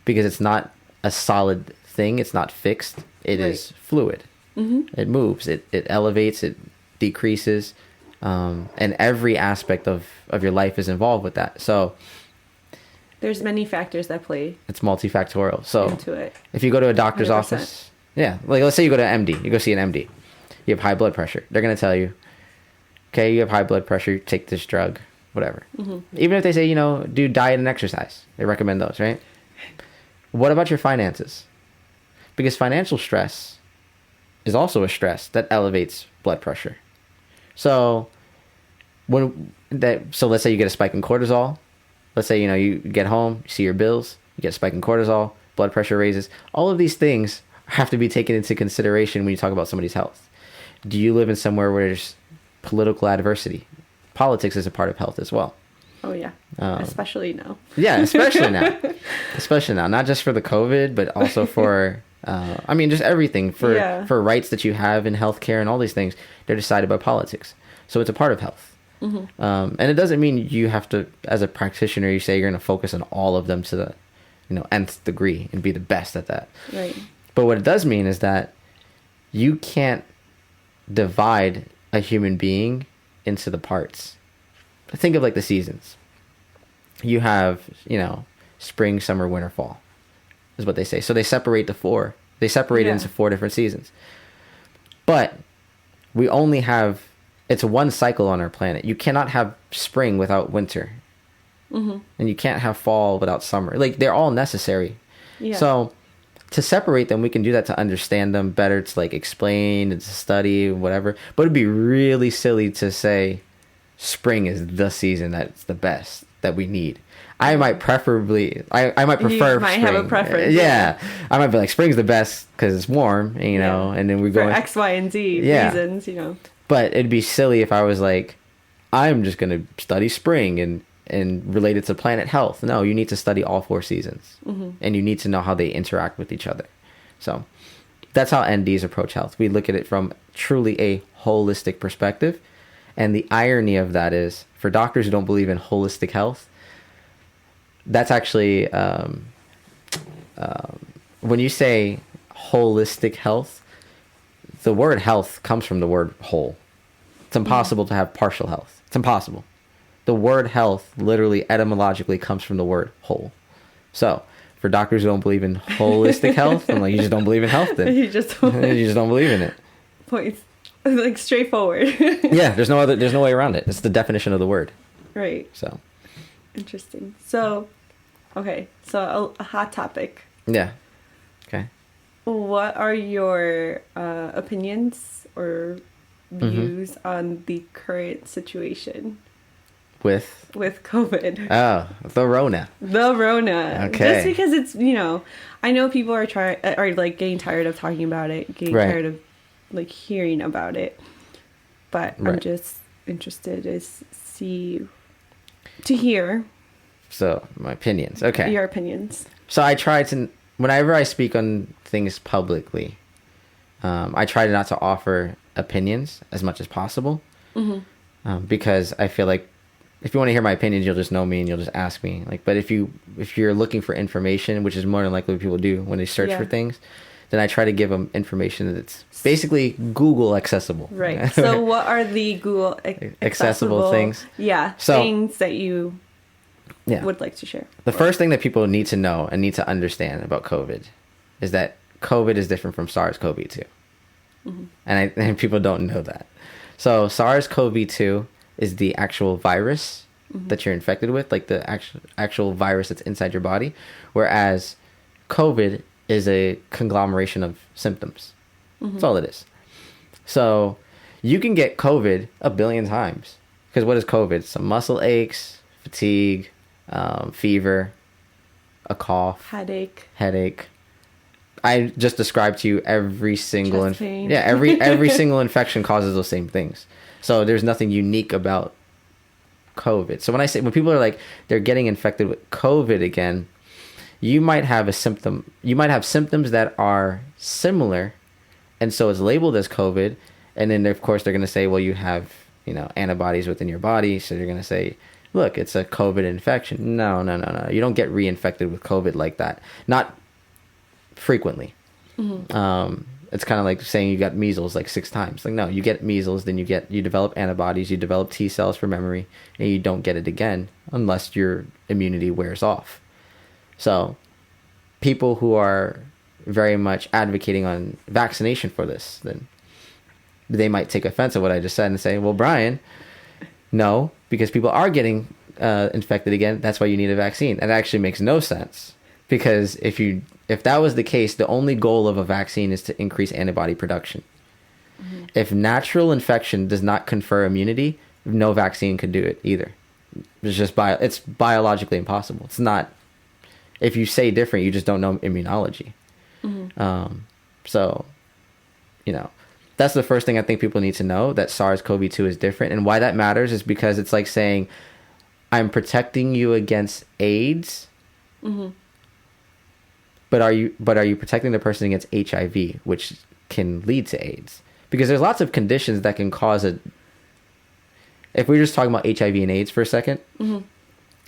because it's not a solid thing. It's not fixed. It is fluid. It moves. It elevates. It decreases, and every aspect of your life is involved with that. So there's many factors that play. It's multifactorial. So into it. If you go to a doctor's 100%. office, let's say you go to an MD, you go see an MD. You have high blood pressure. They're going to tell you, okay, you have high blood pressure, take this drug, whatever. Even if they say, do diet and exercise. They recommend those, right? What about your finances? Because financial stress is also a stress that elevates blood pressure. So let's say you get a spike in cortisol. Let's say, you get home, you see your bills, you get a spike in cortisol, blood pressure raises. All of these things have to be taken into consideration when you talk about somebody's health. Do you live in somewhere where there's political adversity? Politics is a part of health as well. Oh, yeah. Especially now. Yeah, especially now. Especially now. Not just for the COVID, but also for, just everything. For rights that you have in healthcare and all these things, they're decided by politics. So it's a part of health. And it doesn't mean you have to, as a practitioner, you say you're going to focus on all of them to the, nth degree and be the best at that. Right. But what it does mean is that you can't divide a human being into the parts. Think of like the seasons. You have, spring, summer, winter, fall is what they say. So they separate it into 4 different seasons. But we only have, it's one cycle on our planet. You cannot have spring without winter. And you can't have fall without summer. Like, they're all necessary. Yeah. So to separate them, we can do that to understand them better, to like explain, and to study, whatever. But it'd be really silly to say spring is the season that's the best that we need. I might prefer you might spring. have a preference. Yeah. I might be like, spring's the best because it's warm, and then we go for X, Y, and Z reasons, But it'd be silly if I was like, I'm just going to study spring and relate it to planet health. No, you need to study all 4 seasons. And you need to know how they interact with each other. So that's how NDs approach health. We look at it from truly a holistic perspective. And the irony of that is, for doctors who don't believe in holistic health, that's actually, when you say holistic health, the word health comes from the word whole. It's impossible to have partial health. It's impossible. The word health literally etymologically comes from the word whole. So for doctors who don't believe in holistic health, I'm like, you just don't believe in health then. you just don't believe in it. Points. Like, straightforward. Yeah, there's no way around it. It's the definition of the word. Right. So interesting. So, okay. So a hot topic. Yeah. Okay. What are your opinions or views on the current situation with COVID? Oh, the Rona. Okay. Just because it's, I know people are like getting tired of talking about it, getting tired of like hearing about it, but I'm just interested to hear. So my opinions. Okay. Your opinions. So I try to, whenever I speak on things publicly, I try not to offer opinions as much as possible, because I feel like if you want to hear my opinions, you'll just know me and you'll just ask me. Like, but if you're looking for information, which is more than likely what people do when they search for things, then I try to give them information that's basically Google accessible. Right. So what are the Google accessible things? Yeah. So, things that you would like to share. The first thing that people need to know and need to understand about COVID is that COVID is different from SARS-CoV-2. And people don't know that. So SARS-CoV-2 is the actual virus that you're infected with, like the actual virus that's inside your body, whereas COVID is a conglomeration of symptoms. That's all it is. So you can get COVID a billion times. Because what is COVID? Some muscle aches, fatigue, fever, a cough, headache. I just described to you every single Chest pain. every single infection causes those same things. So there's nothing unique about COVID. So when people are like they're getting infected with COVID again, you might have symptoms that are similar, and so it's labeled as COVID. And then of course they're going to say, well, you have antibodies within your body, so they're going to say, look, it's a COVID infection. No. You don't get reinfected with COVID like that. Not frequently. It's kind of like saying you got measles like 6 times. Like, no, you get measles, then you develop antibodies, you develop T cells for memory, and you don't get it again unless your immunity wears off. So people who are very much advocating on vaccination for this, then they might take offense at what I just said and say, well, Brian, no, because people are getting infected again. That's why you need a vaccine. That actually makes no sense, because if that was the case, the only goal of a vaccine is to increase antibody production. If natural infection does not confer immunity, no vaccine could do it either. It's just it's biologically impossible. It's not. If you say different, you just don't know immunology. So, that's the first thing I think people need to know, that SARS-CoV-2 is different. And why that matters is because it's like saying, I'm protecting you against AIDS, but are you protecting the person against HIV, which can lead to AIDS? Because there's lots of conditions that can cause if we're just talking about HIV and AIDS for a 2nd,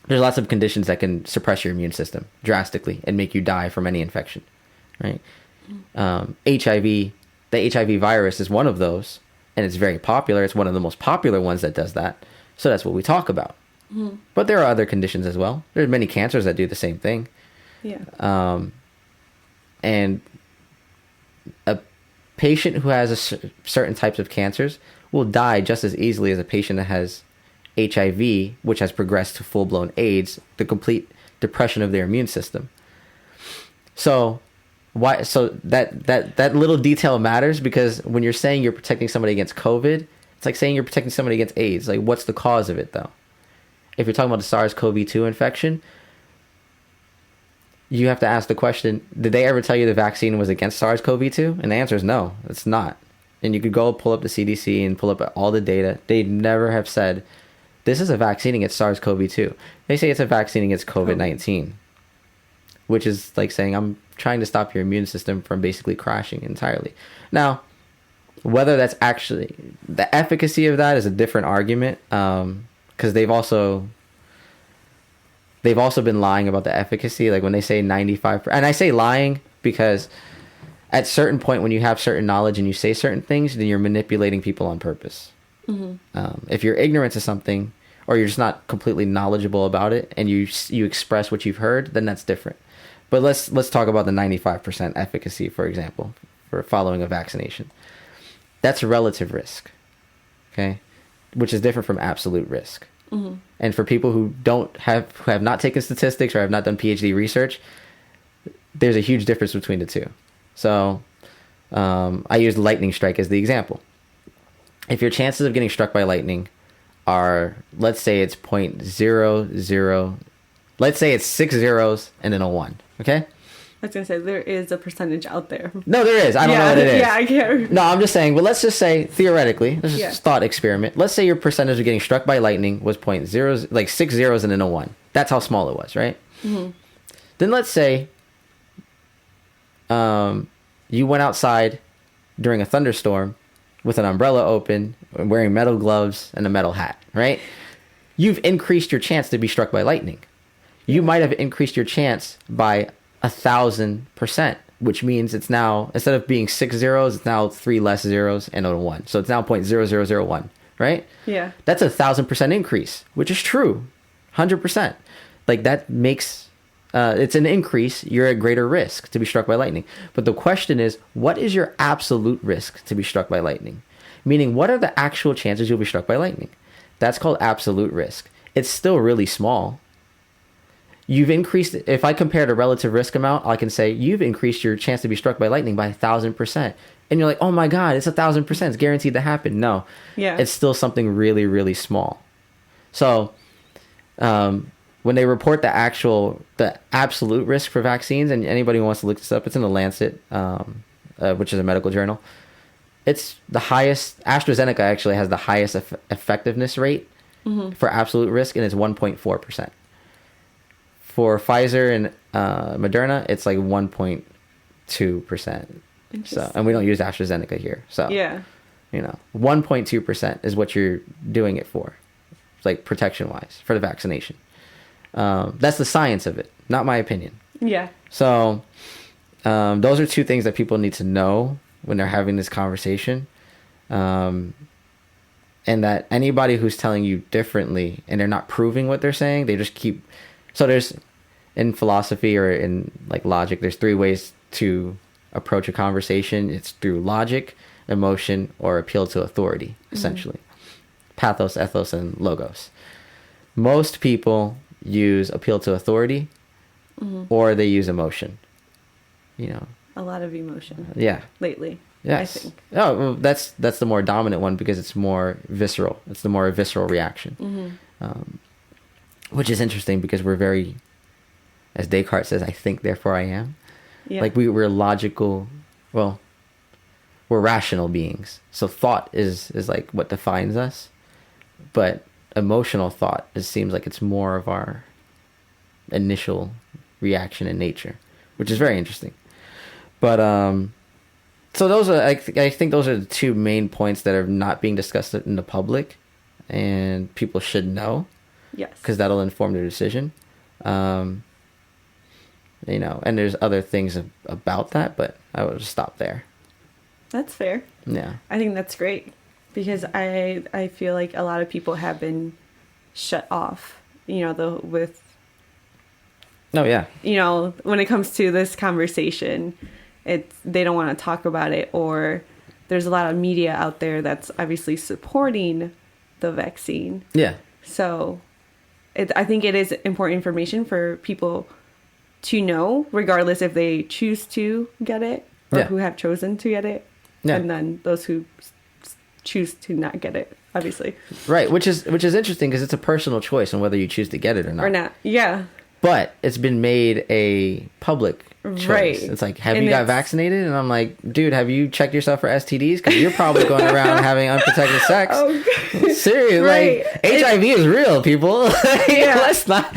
there's lots of conditions that can suppress your immune system drastically and make you die from any infection, right? HIV, the HIV virus is one of those, and it's very popular. It's one of the most popular ones that does that. So that's what we talk about. But there are other conditions as well. There's many cancers that do the same thing. Yeah. And a patient who has certain types of cancers will die just as easily as a patient that has HIV, which has progressed to full-blown AIDS, the complete depression of their immune system. So why? So that little detail matters, because when you're saying you're protecting somebody against COVID, it's like saying you're protecting somebody against AIDS. Like, what's the cause of it, though? If you're talking about the SARS-CoV-2 infection, you have to ask the question, did they ever tell you the vaccine was against SARS-CoV-2? And the answer is no, it's not. And you could go pull up the CDC and pull up all the data. They never have said, this is a vaccine against SARS-CoV-2. They say it's a vaccine against COVID-19, which is like saying, I'm trying to stop your immune system from basically crashing entirely. Now, whether that's actually, the efficacy of that is a different argument, because they've also been lying about the efficacy. Like when they say 95%, and I say lying because at certain point when you have certain knowledge and you say certain things, then you're manipulating people on purpose. If you're ignorant to something, or you're just not completely knowledgeable about it, and you express what you've heard, then that's different. But let's talk about the 95% efficacy, for example, for following a vaccination. That's relative risk, okay, which is different from absolute risk. And for people who have not taken statistics or have not done PhD research, there's a huge difference between the two. So I used lightning strike as the example. If your chances of getting struck by lightning are, let's say it's 0.00, let's say it's 6 zeros and then a 1, okay? I was going to say, there is a percentage out there. No, there is. I don't know what it is. Yeah, I can't. No, I'm just saying, but let's just say, theoretically, this is a thought experiment. Let's say your percentage of getting struck by lightning was 0.0, like 6 zeros and then a 1. That's how small it was, right? Then let's say you went outside during a thunderstorm with an umbrella open, wearing metal gloves and a metal hat, right? You've increased your chance to be struck by lightning. You might have increased your chance by 1,000%, which means it's now, instead of being 6 zeros, it's now 3 less zeros and a 1. So it's now 0.0001, right? Yeah. That's 1,000% increase, which is true. 100%. Like that makes, it's an increase. You're at greater risk to be struck by lightning. But the question is, what is your absolute risk to be struck by lightning? Meaning, what are the actual chances you'll be struck by lightning? That's called absolute risk. It's still really small. You've increased, if I compare the relative risk amount, I can say you've increased your chance to be struck by lightning by 1,000%. And you're like, oh my God, it's 1,000%. It's guaranteed to happen. No, it's still something really, really small. So when they report the absolute risk for vaccines, and anybody who wants to look this up, it's in the Lancet, which is a medical journal. It's the highest, AstraZeneca actually has the highest effectiveness rate for absolute risk, and it's 1.4%. For Pfizer and Moderna, it's like 1.2%. So, and we don't use AstraZeneca here. So, 1.2% is what you're doing it for, like protection-wise, for the vaccination. That's the science of it, not my opinion. Yeah. So, those are two things that people need to know when they're having this conversation. And that anybody who's telling you differently and they're not proving what they're saying, they just keep... So there's, in philosophy or in like logic, there's 3 ways to approach a conversation. It's through logic, emotion, or appeal to authority, essentially. Pathos, ethos, and logos. Most people use appeal to authority or they use emotion. You know, a lot of emotion. Yeah. Lately. Yes. I think. Oh, well, that's the more dominant one because it's more visceral. It's the more visceral reaction. Which is interesting because we're very, as Descartes says, I think, therefore I am. Yeah. Like we're logical, well, we're rational beings. So thought is like what defines us. But emotional thought, it seems like it's more of our initial reaction in nature, which is very interesting. But so those are, I think those are the 2 main points that are not being discussed in the public. and people should know. Yes. Because that'll inform their decision. And there's other things about that, but I will just stop there. That's fair. Yeah. I think that's great because I feel like a lot of people have been shut off, with. Oh, yeah. When it comes to this conversation, they don't want to talk about it, or there's a lot of media out there that's obviously supporting the vaccine. Yeah. So I think it is important information for people to know, regardless if they choose to get it or who have chosen to get it. Yeah. And then those who choose to not get it, obviously. Right, which is interesting because it's a personal choice on whether you choose to get it or not. Or not, yeah. But it's been made a public choice. Right. It's like, have you got vaccinated? And I'm like, dude, have you checked yourself for STDs? Because you're probably going around having unprotected sex. Oh, seriously, right. Like HIV is real, people. Yeah. Let's not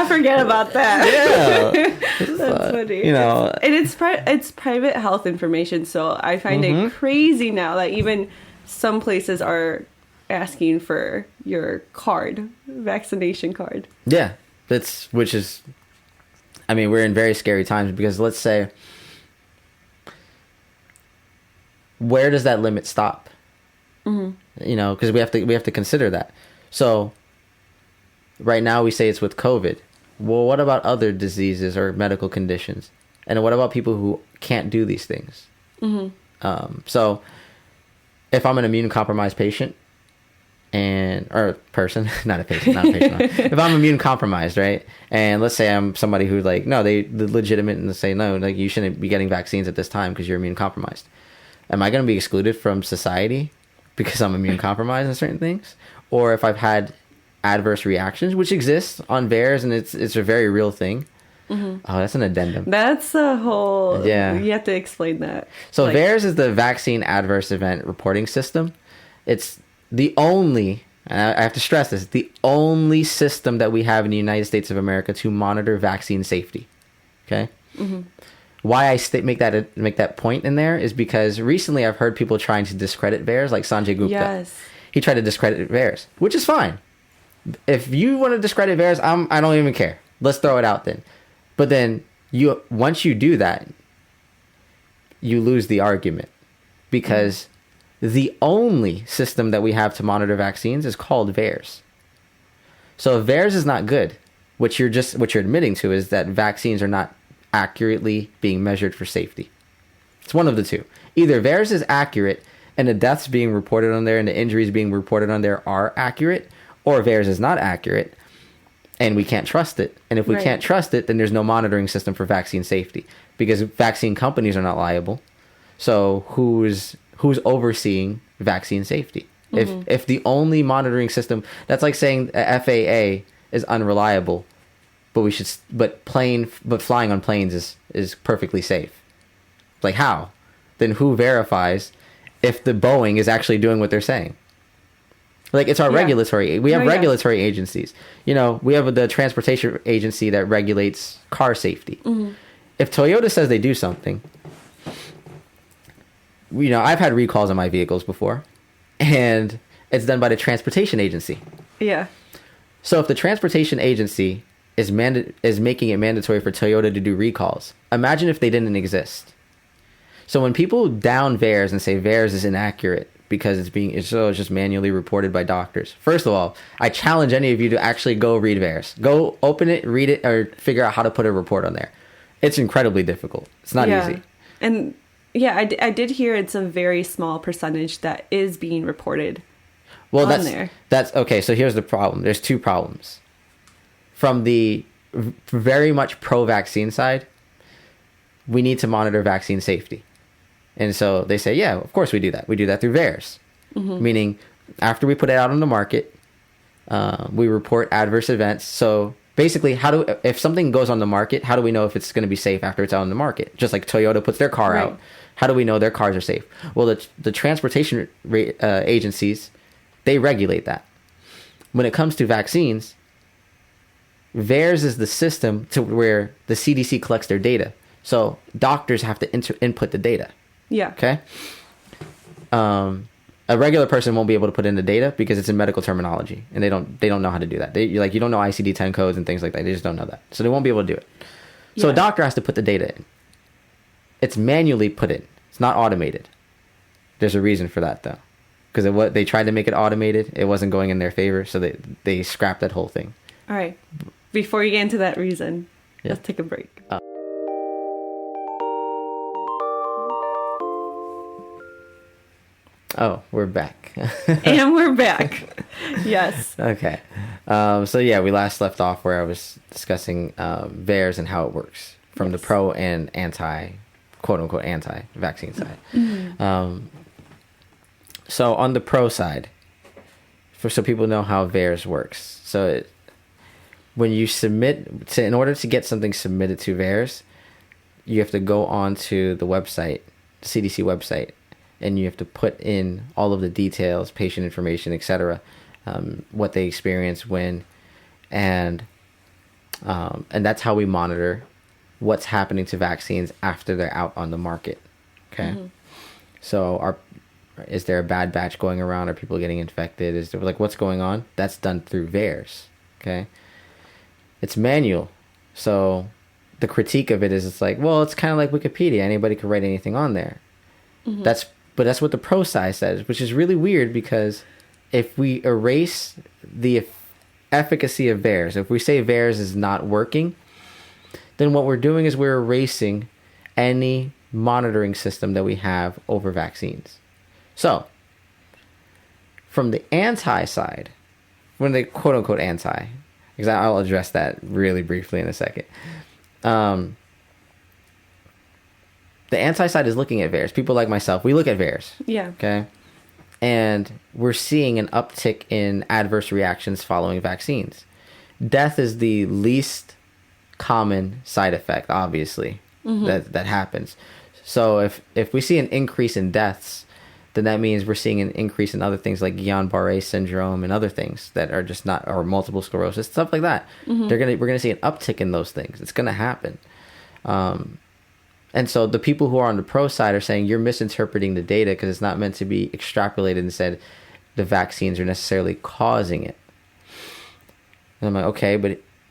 forget about that. Yeah, that's funny. And it's private health information, so I find it crazy now that even some places are asking for your vaccination card. Yeah. We're in very scary times because let's say, where does that limit stop? Because we have to consider that. So right now we say it's with COVID. Well, what about other diseases or medical conditions? And what about people who can't do these things? So if I'm an immune compromised patient, or person, not a patient. If I'm immune compromised, right? And let's say I'm somebody who they legitimate and say, no, like you shouldn't be getting vaccines at this time because you're immune compromised. Am I going to be excluded from society because I'm immune compromised in certain things? Or if I've had adverse reactions, which exist on VAERS and it's a very real thing. Oh, that's an addendum. That's a whole, you have to explain that. So VAERS is the Vaccine Adverse Event Reporting System. It's the only, and I have to stress this, the only system that we have in the United States of America to monitor vaccine safety. Okay? Why I make that point in there is because recently I've heard people trying to discredit VAERS, like Sanjay Gupta. Yes. He tried to discredit VAERS, which is fine. If you want to discredit VAERS, I don't even care. Let's throw it out then. But then once you do that, you lose the argument because the only system that we have to monitor vaccines is called VAERS. So if VAERS is not good, what you're admitting to is that vaccines are not accurately being measured for safety. It's one of the two. Either VAERS is accurate and the deaths being reported on there and the injuries being reported on there are accurate, or VAERS is not accurate and we can't trust it. And if we can't trust it, then there's no monitoring system for vaccine safety because vaccine companies are not liable. So who's overseeing vaccine safety? If the only monitoring system, that's like saying FAA is unreliable, but flying on planes is perfectly safe. Like how? Then who verifies if the Boeing is actually doing what they're saying? Like it's our regulatory. We have regulatory agencies. We have the transportation agency that regulates car safety. If Toyota says they do something, I've had recalls on my vehicles before, and it's done by the transportation agency. Yeah. So if the transportation agency is making it mandatory for Toyota to do recalls, imagine if they didn't exist. So when people down VAERS and say VAERS is inaccurate because it's just manually reported by doctors. First of all, I challenge any of you to actually go read VAERS. Go open it, read it, or figure out how to put a report on there. It's incredibly difficult. It's not easy. And I did hear it's a very small percentage that is being reported on there. That's okay. So here's the problem. There's two problems. From the very much pro-vaccine side, we need to monitor vaccine safety. And so they say, yeah, of course we do that. We do that through VAERS. Meaning after we put it out on the market, we report adverse events. So basically, if something goes on the market, how do we know if it's going to be safe after it's out on the market? Just like Toyota puts their car out. How do we know their cars are safe? Well, the transportation agencies, they regulate that. When it comes to vaccines, VAERS is the system to where the CDC collects their data. So doctors have to input the data. Yeah. Okay. A regular person won't be able to put in the data because it's in medical terminology, and they don't know how to do that. You don't know ICD-10 codes and things like that. They just don't know that, so they won't be able to do it. So a doctor has to put the data in. It's manually put in. It's not automated. There's a reason for that though, because they tried to make it automated. It wasn't going in their favor, so they scrapped that whole thing. All right. Before you get into that reason, let's take a break. Oh, we're back. And we're back. Yes. Okay. So yeah, we last left off where I was discussing VAERS and how it works from the pro and anti, quote unquote, anti-vaccine side. Mm-hmm. So on the pro side, so people know how VAERS works. So when you submit, in order to get something submitted to VAERS, you have to go onto the website, the CDC website, and you have to put in all of the details, patient information, etc., what they experience when, and that's how we monitor what's happening to vaccines after they're out on the market. Okay, mm-hmm. So is there a bad batch going around? Are people getting infected? Is there what's going on? That's done through VAERS. Okay, it's manual, so the critique of it is it's kind of like Wikipedia. Anybody could write anything on there. Mm-hmm. But that's what the pro side says, which is really weird because if we erase the efficacy of VAERS, if we say VAERS is not working, then what we're doing is we're erasing any monitoring system that we have over vaccines. So, from the anti side, when they quote unquote anti, because I'll address that really briefly in a second. The anti side is looking at VAERS. People like myself, we look at VAERS. Yeah. Okay. And we're seeing an uptick in adverse reactions following vaccines. Death is the least common side effect, obviously, mm-hmm. that happens. So if we see an increase in deaths, then that means we're seeing an increase in other things like Guillain-Barré syndrome and other things that are just not, or multiple sclerosis, stuff like that. Mm-hmm. We're gonna see an uptick in those things. It's gonna happen. And so the people who are on the pro side are saying you're misinterpreting the data because it's not meant to be extrapolated and said the vaccines are necessarily causing it. And I'm like, okay,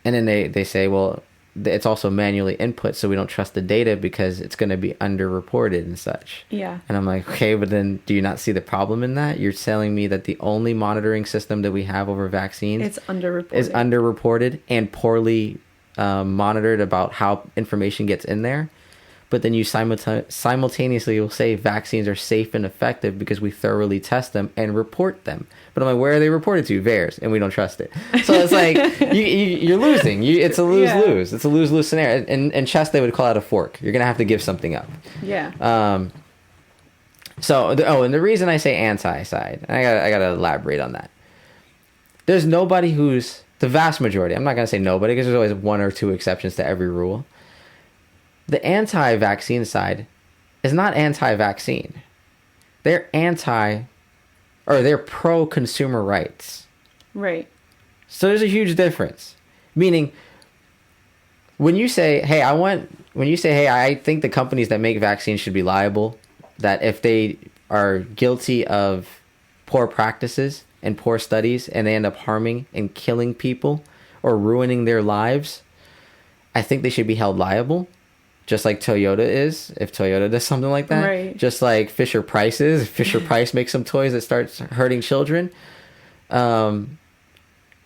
and then they say, well, it's also manually input, so we don't trust the data because it's going to be underreported and such. Yeah. And I'm like, okay, but then do you not see the problem in that? You're telling me that the only monitoring system that we have over vaccines is underreported and poorly monitored about how information gets in there. But then you simultaneously will say vaccines are safe and effective because we thoroughly test them and report them. But I'm like, where are they reported to? VAERS, and we don't trust it. So it's like you're losing. It's a lose-lose. It's a lose-lose scenario. In chess, they would call it a fork. You're gonna have to give something up. Yeah. And the reason I say anti-side, and I gotta elaborate on that. There's nobody who's the vast majority. I'm not gonna say nobody because there's always one or two exceptions to every rule. The anti-vaccine side is not anti-vaccine. They're they're pro-consumer rights. Right. So there's a huge difference. Meaning, when you say, hey, I think the companies that make vaccines should be liable, that if they are guilty of poor practices and poor studies and they end up harming and killing people or ruining their lives, I think they should be held liable. Just like Toyota is, if Toyota does something like that. Right. Just like Fisher Price is. If Fisher Price makes some toys that starts hurting children. I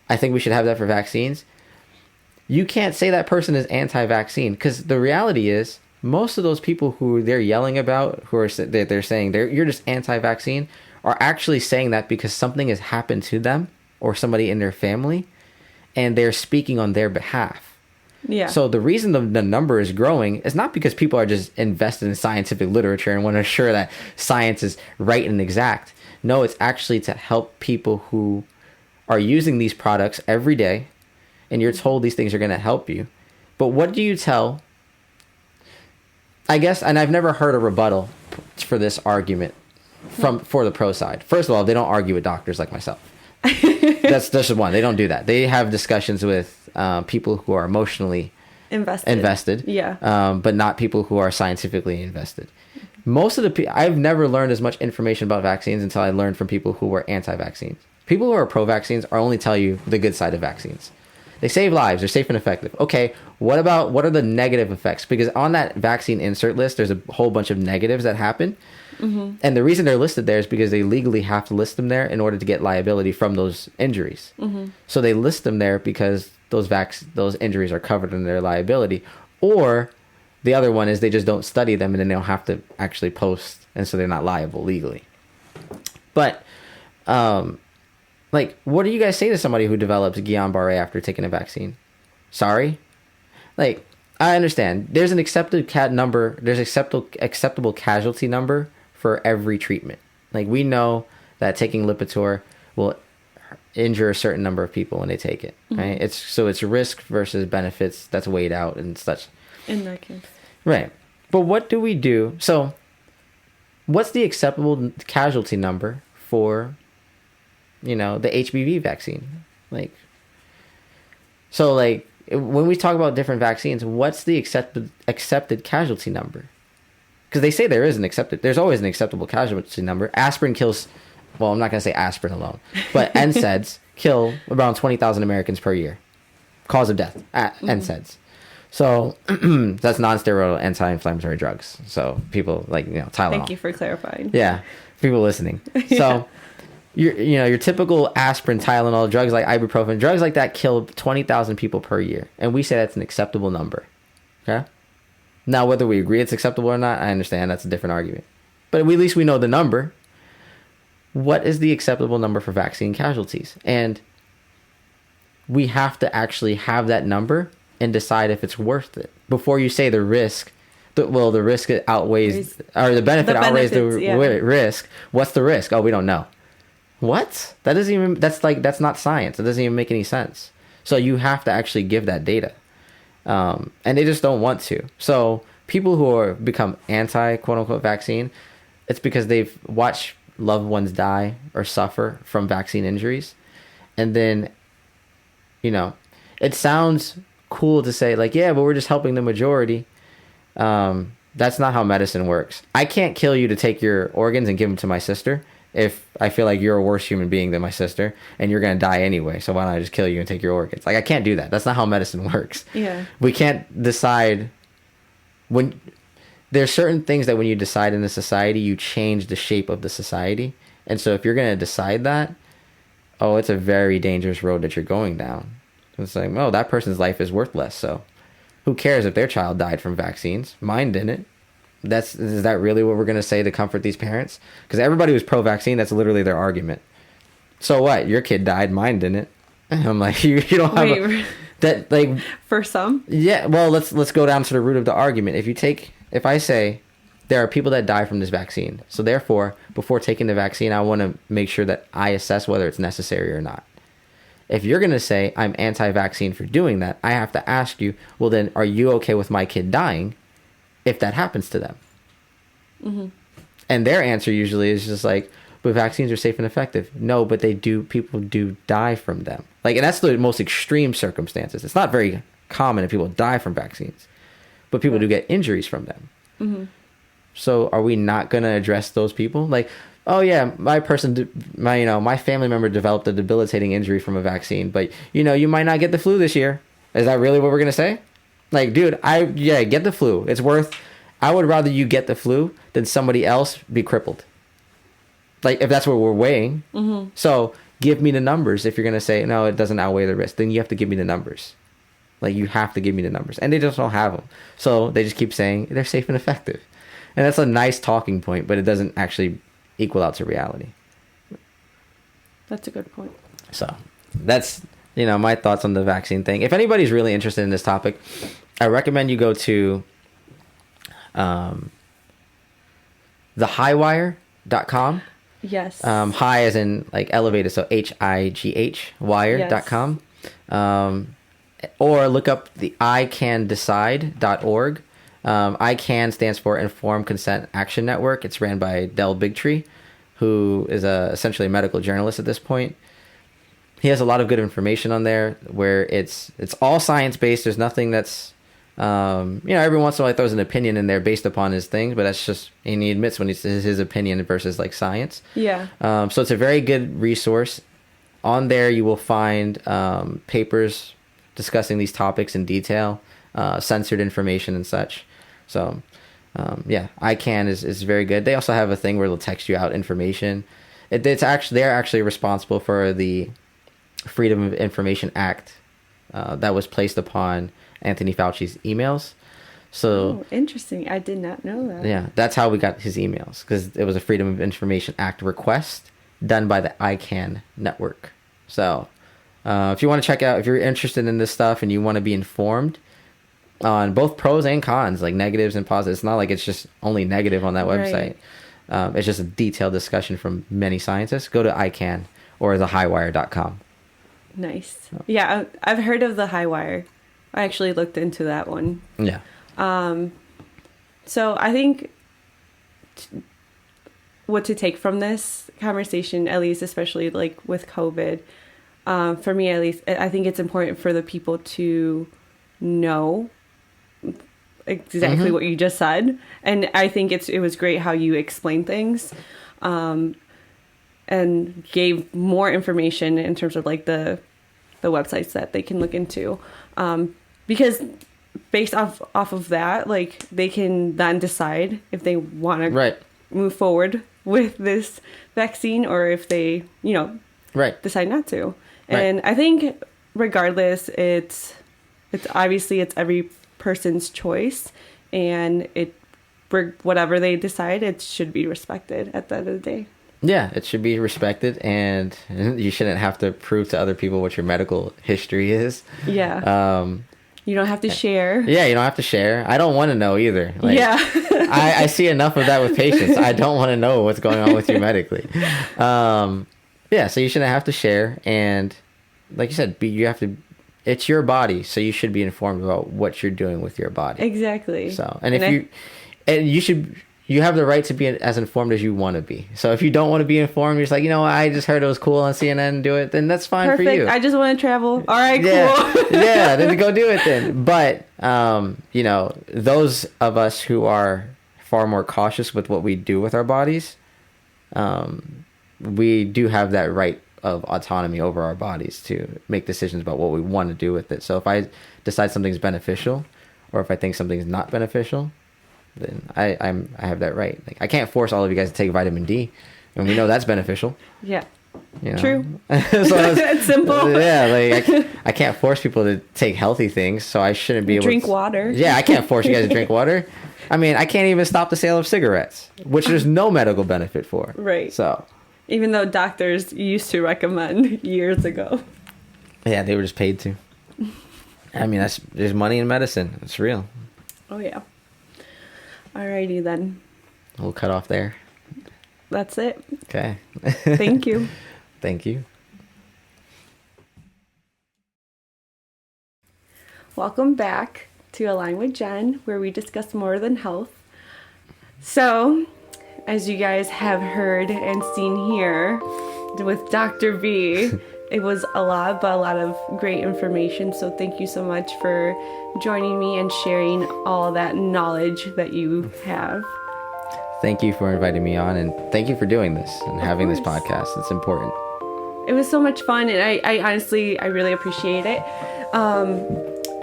think we should have that for vaccines. You can't say that person is anti-vaccine because the reality is most of those people who they're yelling about, they're saying you're just anti-vaccine, are actually saying that because something has happened to them or somebody in their family, and they're speaking on their behalf. Yeah. So the reason the number is growing is not because people are just invested in scientific literature and want to assure that science is right and exact. No, it's actually to help people who are using these products every day, and you're told these things are going to help you. But what do you tell? I guess, and I've never heard a rebuttal for this argument for the pro side. First of all, they don't argue with doctors like myself. That's just one. They don't do that. They have discussions with people who are emotionally invested. Yeah. But not people who are scientifically invested. most of I've never learned as much information about vaccines until I learned from people who were anti-vaccines. People who are pro-vaccines are only tell you the good side of vaccines. They save lives. They're safe and effective. Okay, what are the negative effects? Because on that vaccine insert list, there's a whole bunch of negatives that happen. Mm-hmm. And the reason they're listed there is because they legally have to list them there in order to get liability from those injuries. Mm-hmm. So they list them there because those injuries are covered in their liability. Or the other one is they just don't study them and then they don't have to actually post, and so they're not liable legally. But, like, what do you guys say to somebody who develops Guillain-Barré after taking a vaccine? Sorry? Like, I understand. There's an acceptable casualty number for every treatment. Like, we know that taking Lipitor will injure a certain number of people when they take it, right? It's risk versus benefits that's weighed out and such. In that case. Right. But what do we do? So, what's the acceptable casualty number for, the HPV vaccine? Like, so, like, when we talk about different vaccines, what's the accepted casualty number? Because they say there's always an acceptable casualty number. Aspirin kills, well, I'm not going to say aspirin alone, but NSAIDs kill around 20,000 Americans per year. Cause of death, NSAIDs. So that's non-steroidal anti-inflammatory drugs. So people like, Tylenol. Thank you for clarifying. Yeah, people listening. Yeah. So your typical aspirin, Tylenol, drugs like ibuprofen, drugs like that kill 20,000 people per year. And we say that's an acceptable number. Okay? Now, whether we agree it's acceptable or not, I understand that's a different argument. But at least we know the number. What is the acceptable number for vaccine casualties? And we have to actually have that number and decide if it's worth it before you say the risk. The risk outweighs, or the benefit outweighs the risk. What's the risk? Oh, we don't know. What? That's not science. It doesn't even make any sense. So you have to actually give that data. And they just don't want to. So people who become anti quote unquote vaccine, it's because they've watched loved ones die or suffer from vaccine injuries. And then, it sounds cool to say like, yeah, but we're just helping the majority. That's not how medicine works. I can't kill you to take your organs and give them to my sister if I feel like you're a worse human being than my sister and you're going to die anyway. So why don't I just kill you and take your organs? Like, I can't do that. That's not how medicine works. Yeah. We can't decide when there's certain things that when you decide in a society, you change the shape of the society. And so if you're going to decide that, it's a very dangerous road that you're going down. It's like, that person's life is worth less. So who cares if their child died from vaccines? Mine didn't. Is that really what we're going to say to comfort these parents? Because everybody was pro-vaccine. That's literally their argument. So what? Your kid died. Mine didn't. And I'm like, you don't have that, like, for some. Yeah. Well, let's go down to the root of the argument. If I say there are people that die from this vaccine, so therefore, before taking the vaccine, I want to make sure that I assess whether it's necessary or not. If you're going to say I'm anti-vaccine for doing that, I have to ask you, well, then are you okay with my kid dying if that happens to them? Mm-hmm. And their answer usually is just like, but vaccines are safe and effective. No, but people do die from them. Like, and that's the most extreme circumstances. It's not very common if people die from vaccines, but people do get injuries from them. Mm-hmm. So are we not going to address those people? Like, oh yeah, my family member developed a debilitating injury from a vaccine, but you might not get the flu this year. Is that really what we're going to say? Like, dude, get the flu. I would rather you get the flu than somebody else be crippled. Like, if that's what we're weighing. Mm-hmm. So give me the numbers. If you're going to say, no, it doesn't outweigh the risk, then you have to give me the numbers. Like, you have to give me the numbers. And they just don't have them. So they just keep saying they're safe and effective. And that's a nice talking point, but it doesn't actually equal out to reality. That's a good point. So that's, my thoughts on the vaccine thing. If anybody's really interested in this topic, I recommend you go to thehighwire.com. Yes. High as in like elevated, so HIGH wire.com. Yes. Or look up the ICANDecide.org. ICAN stands for Informed Consent Action Network. It's ran by Del Bigtree, who is essentially a medical journalist at this point. He has a lot of good information on there where it's all science-based. There's nothing that's Every once in a while he throws an opinion in there based upon his things, but that's just, and he admits when it's his opinion versus like science. Yeah. So it's a very good resource. On there you will find papers discussing these topics in detail, censored information and such. So ICANN is very good. They also have a thing where they'll text you out information. They're actually responsible for the Freedom of Information Act that was placed upon Anthony Fauci's emails. So interesting. I did not know that. Yeah, that's how we got his emails, because it was a Freedom of Information Act request done by the ICANN network. So if you want to check out, if you're interested in this stuff and you want to be informed on both pros and cons, like negatives and positives, it's not like it's just only negative on that website. Right. It's just a detailed discussion from many scientists. Go to ICANN or thehighwire.com. Nice. Yeah, I've heard of the Highwire. I actually looked into that one. Yeah. So I think what to take from this conversation, at least especially like with COVID, for me at least, I think it's important for the people to know exactly what you just said. And I think it was great how you explained things and gave more information in terms of like the websites that they can look into. Because based off of that, like they can then decide if they want to move forward with this vaccine or if they, decide not to. And I think regardless, it's obviously it's every person's choice, and whatever they decide, it should be respected at the end of the day. Yeah, it should be respected, and you shouldn't have to prove to other people what your medical history is. Yeah. You don't have to share. Yeah, you don't have to share. I don't want to know either. Like, yeah. I see enough of that with patients. I don't want to know what's going on with you medically. So you shouldn't have to share. And like you said, it's your body, so you should be informed about what you're doing with your body. Exactly. So, you have the right to be as informed as you want to be. So if you don't want to be informed, you're just like, I just heard it was cool on CNN, do it, then that's fine. Perfect. For you. I just want to travel. All right, cool. Yeah, then go do it then. But, those of us who are far more cautious with what we do with our bodies, we do have that right of autonomy over our bodies to make decisions about what we want to do with it. So if I decide something's beneficial, or if I think something's not beneficial, then I have that right. Like, I can't force all of you guys to take vitamin D, and we know that's beneficial. Yeah. True. So it's simple. Yeah, like I can't force people to take healthy things, so I shouldn't be able to drink water. Yeah, I can't force you guys to drink water. I mean, I can't even stop the sale of cigarettes, which there's no medical benefit for. Right. So, even though doctors used to recommend years ago. Yeah, they were just paid to. I mean, there's money in medicine. It's real. Oh yeah. Alrighty then. We'll cut off there. That's it. Okay. Thank you. Thank you. Welcome back to Align with Jen, where we discuss more than health. So, as you guys have heard and seen here with Dr. V, it was a lot, but a lot of great information. So thank you so much for joining me and sharing all that knowledge that you have. Thank you for inviting me on, and thank you for doing this and having this podcast. It's important. It was so much fun, and I honestly, I really appreciate it.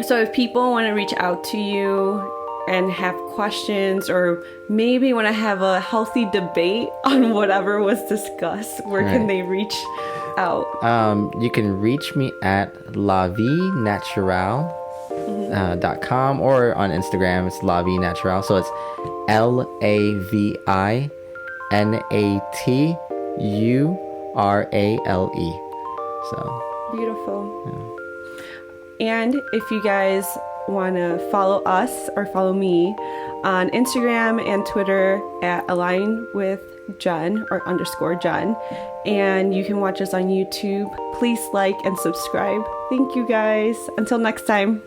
So if people want to reach out to you and have questions, or maybe want to have a healthy debate on whatever was discussed, where can they reach out? You can reach me at lavinatural.com or on Instagram. It's lavinatural. So it's LAVINATURALE. So beautiful. Yeah. And if you guys want to follow us or follow me on Instagram and Twitter at Align with Jen or _Jen, and you can watch us on YouTube. Please like and subscribe. Thank you guys. Until next time.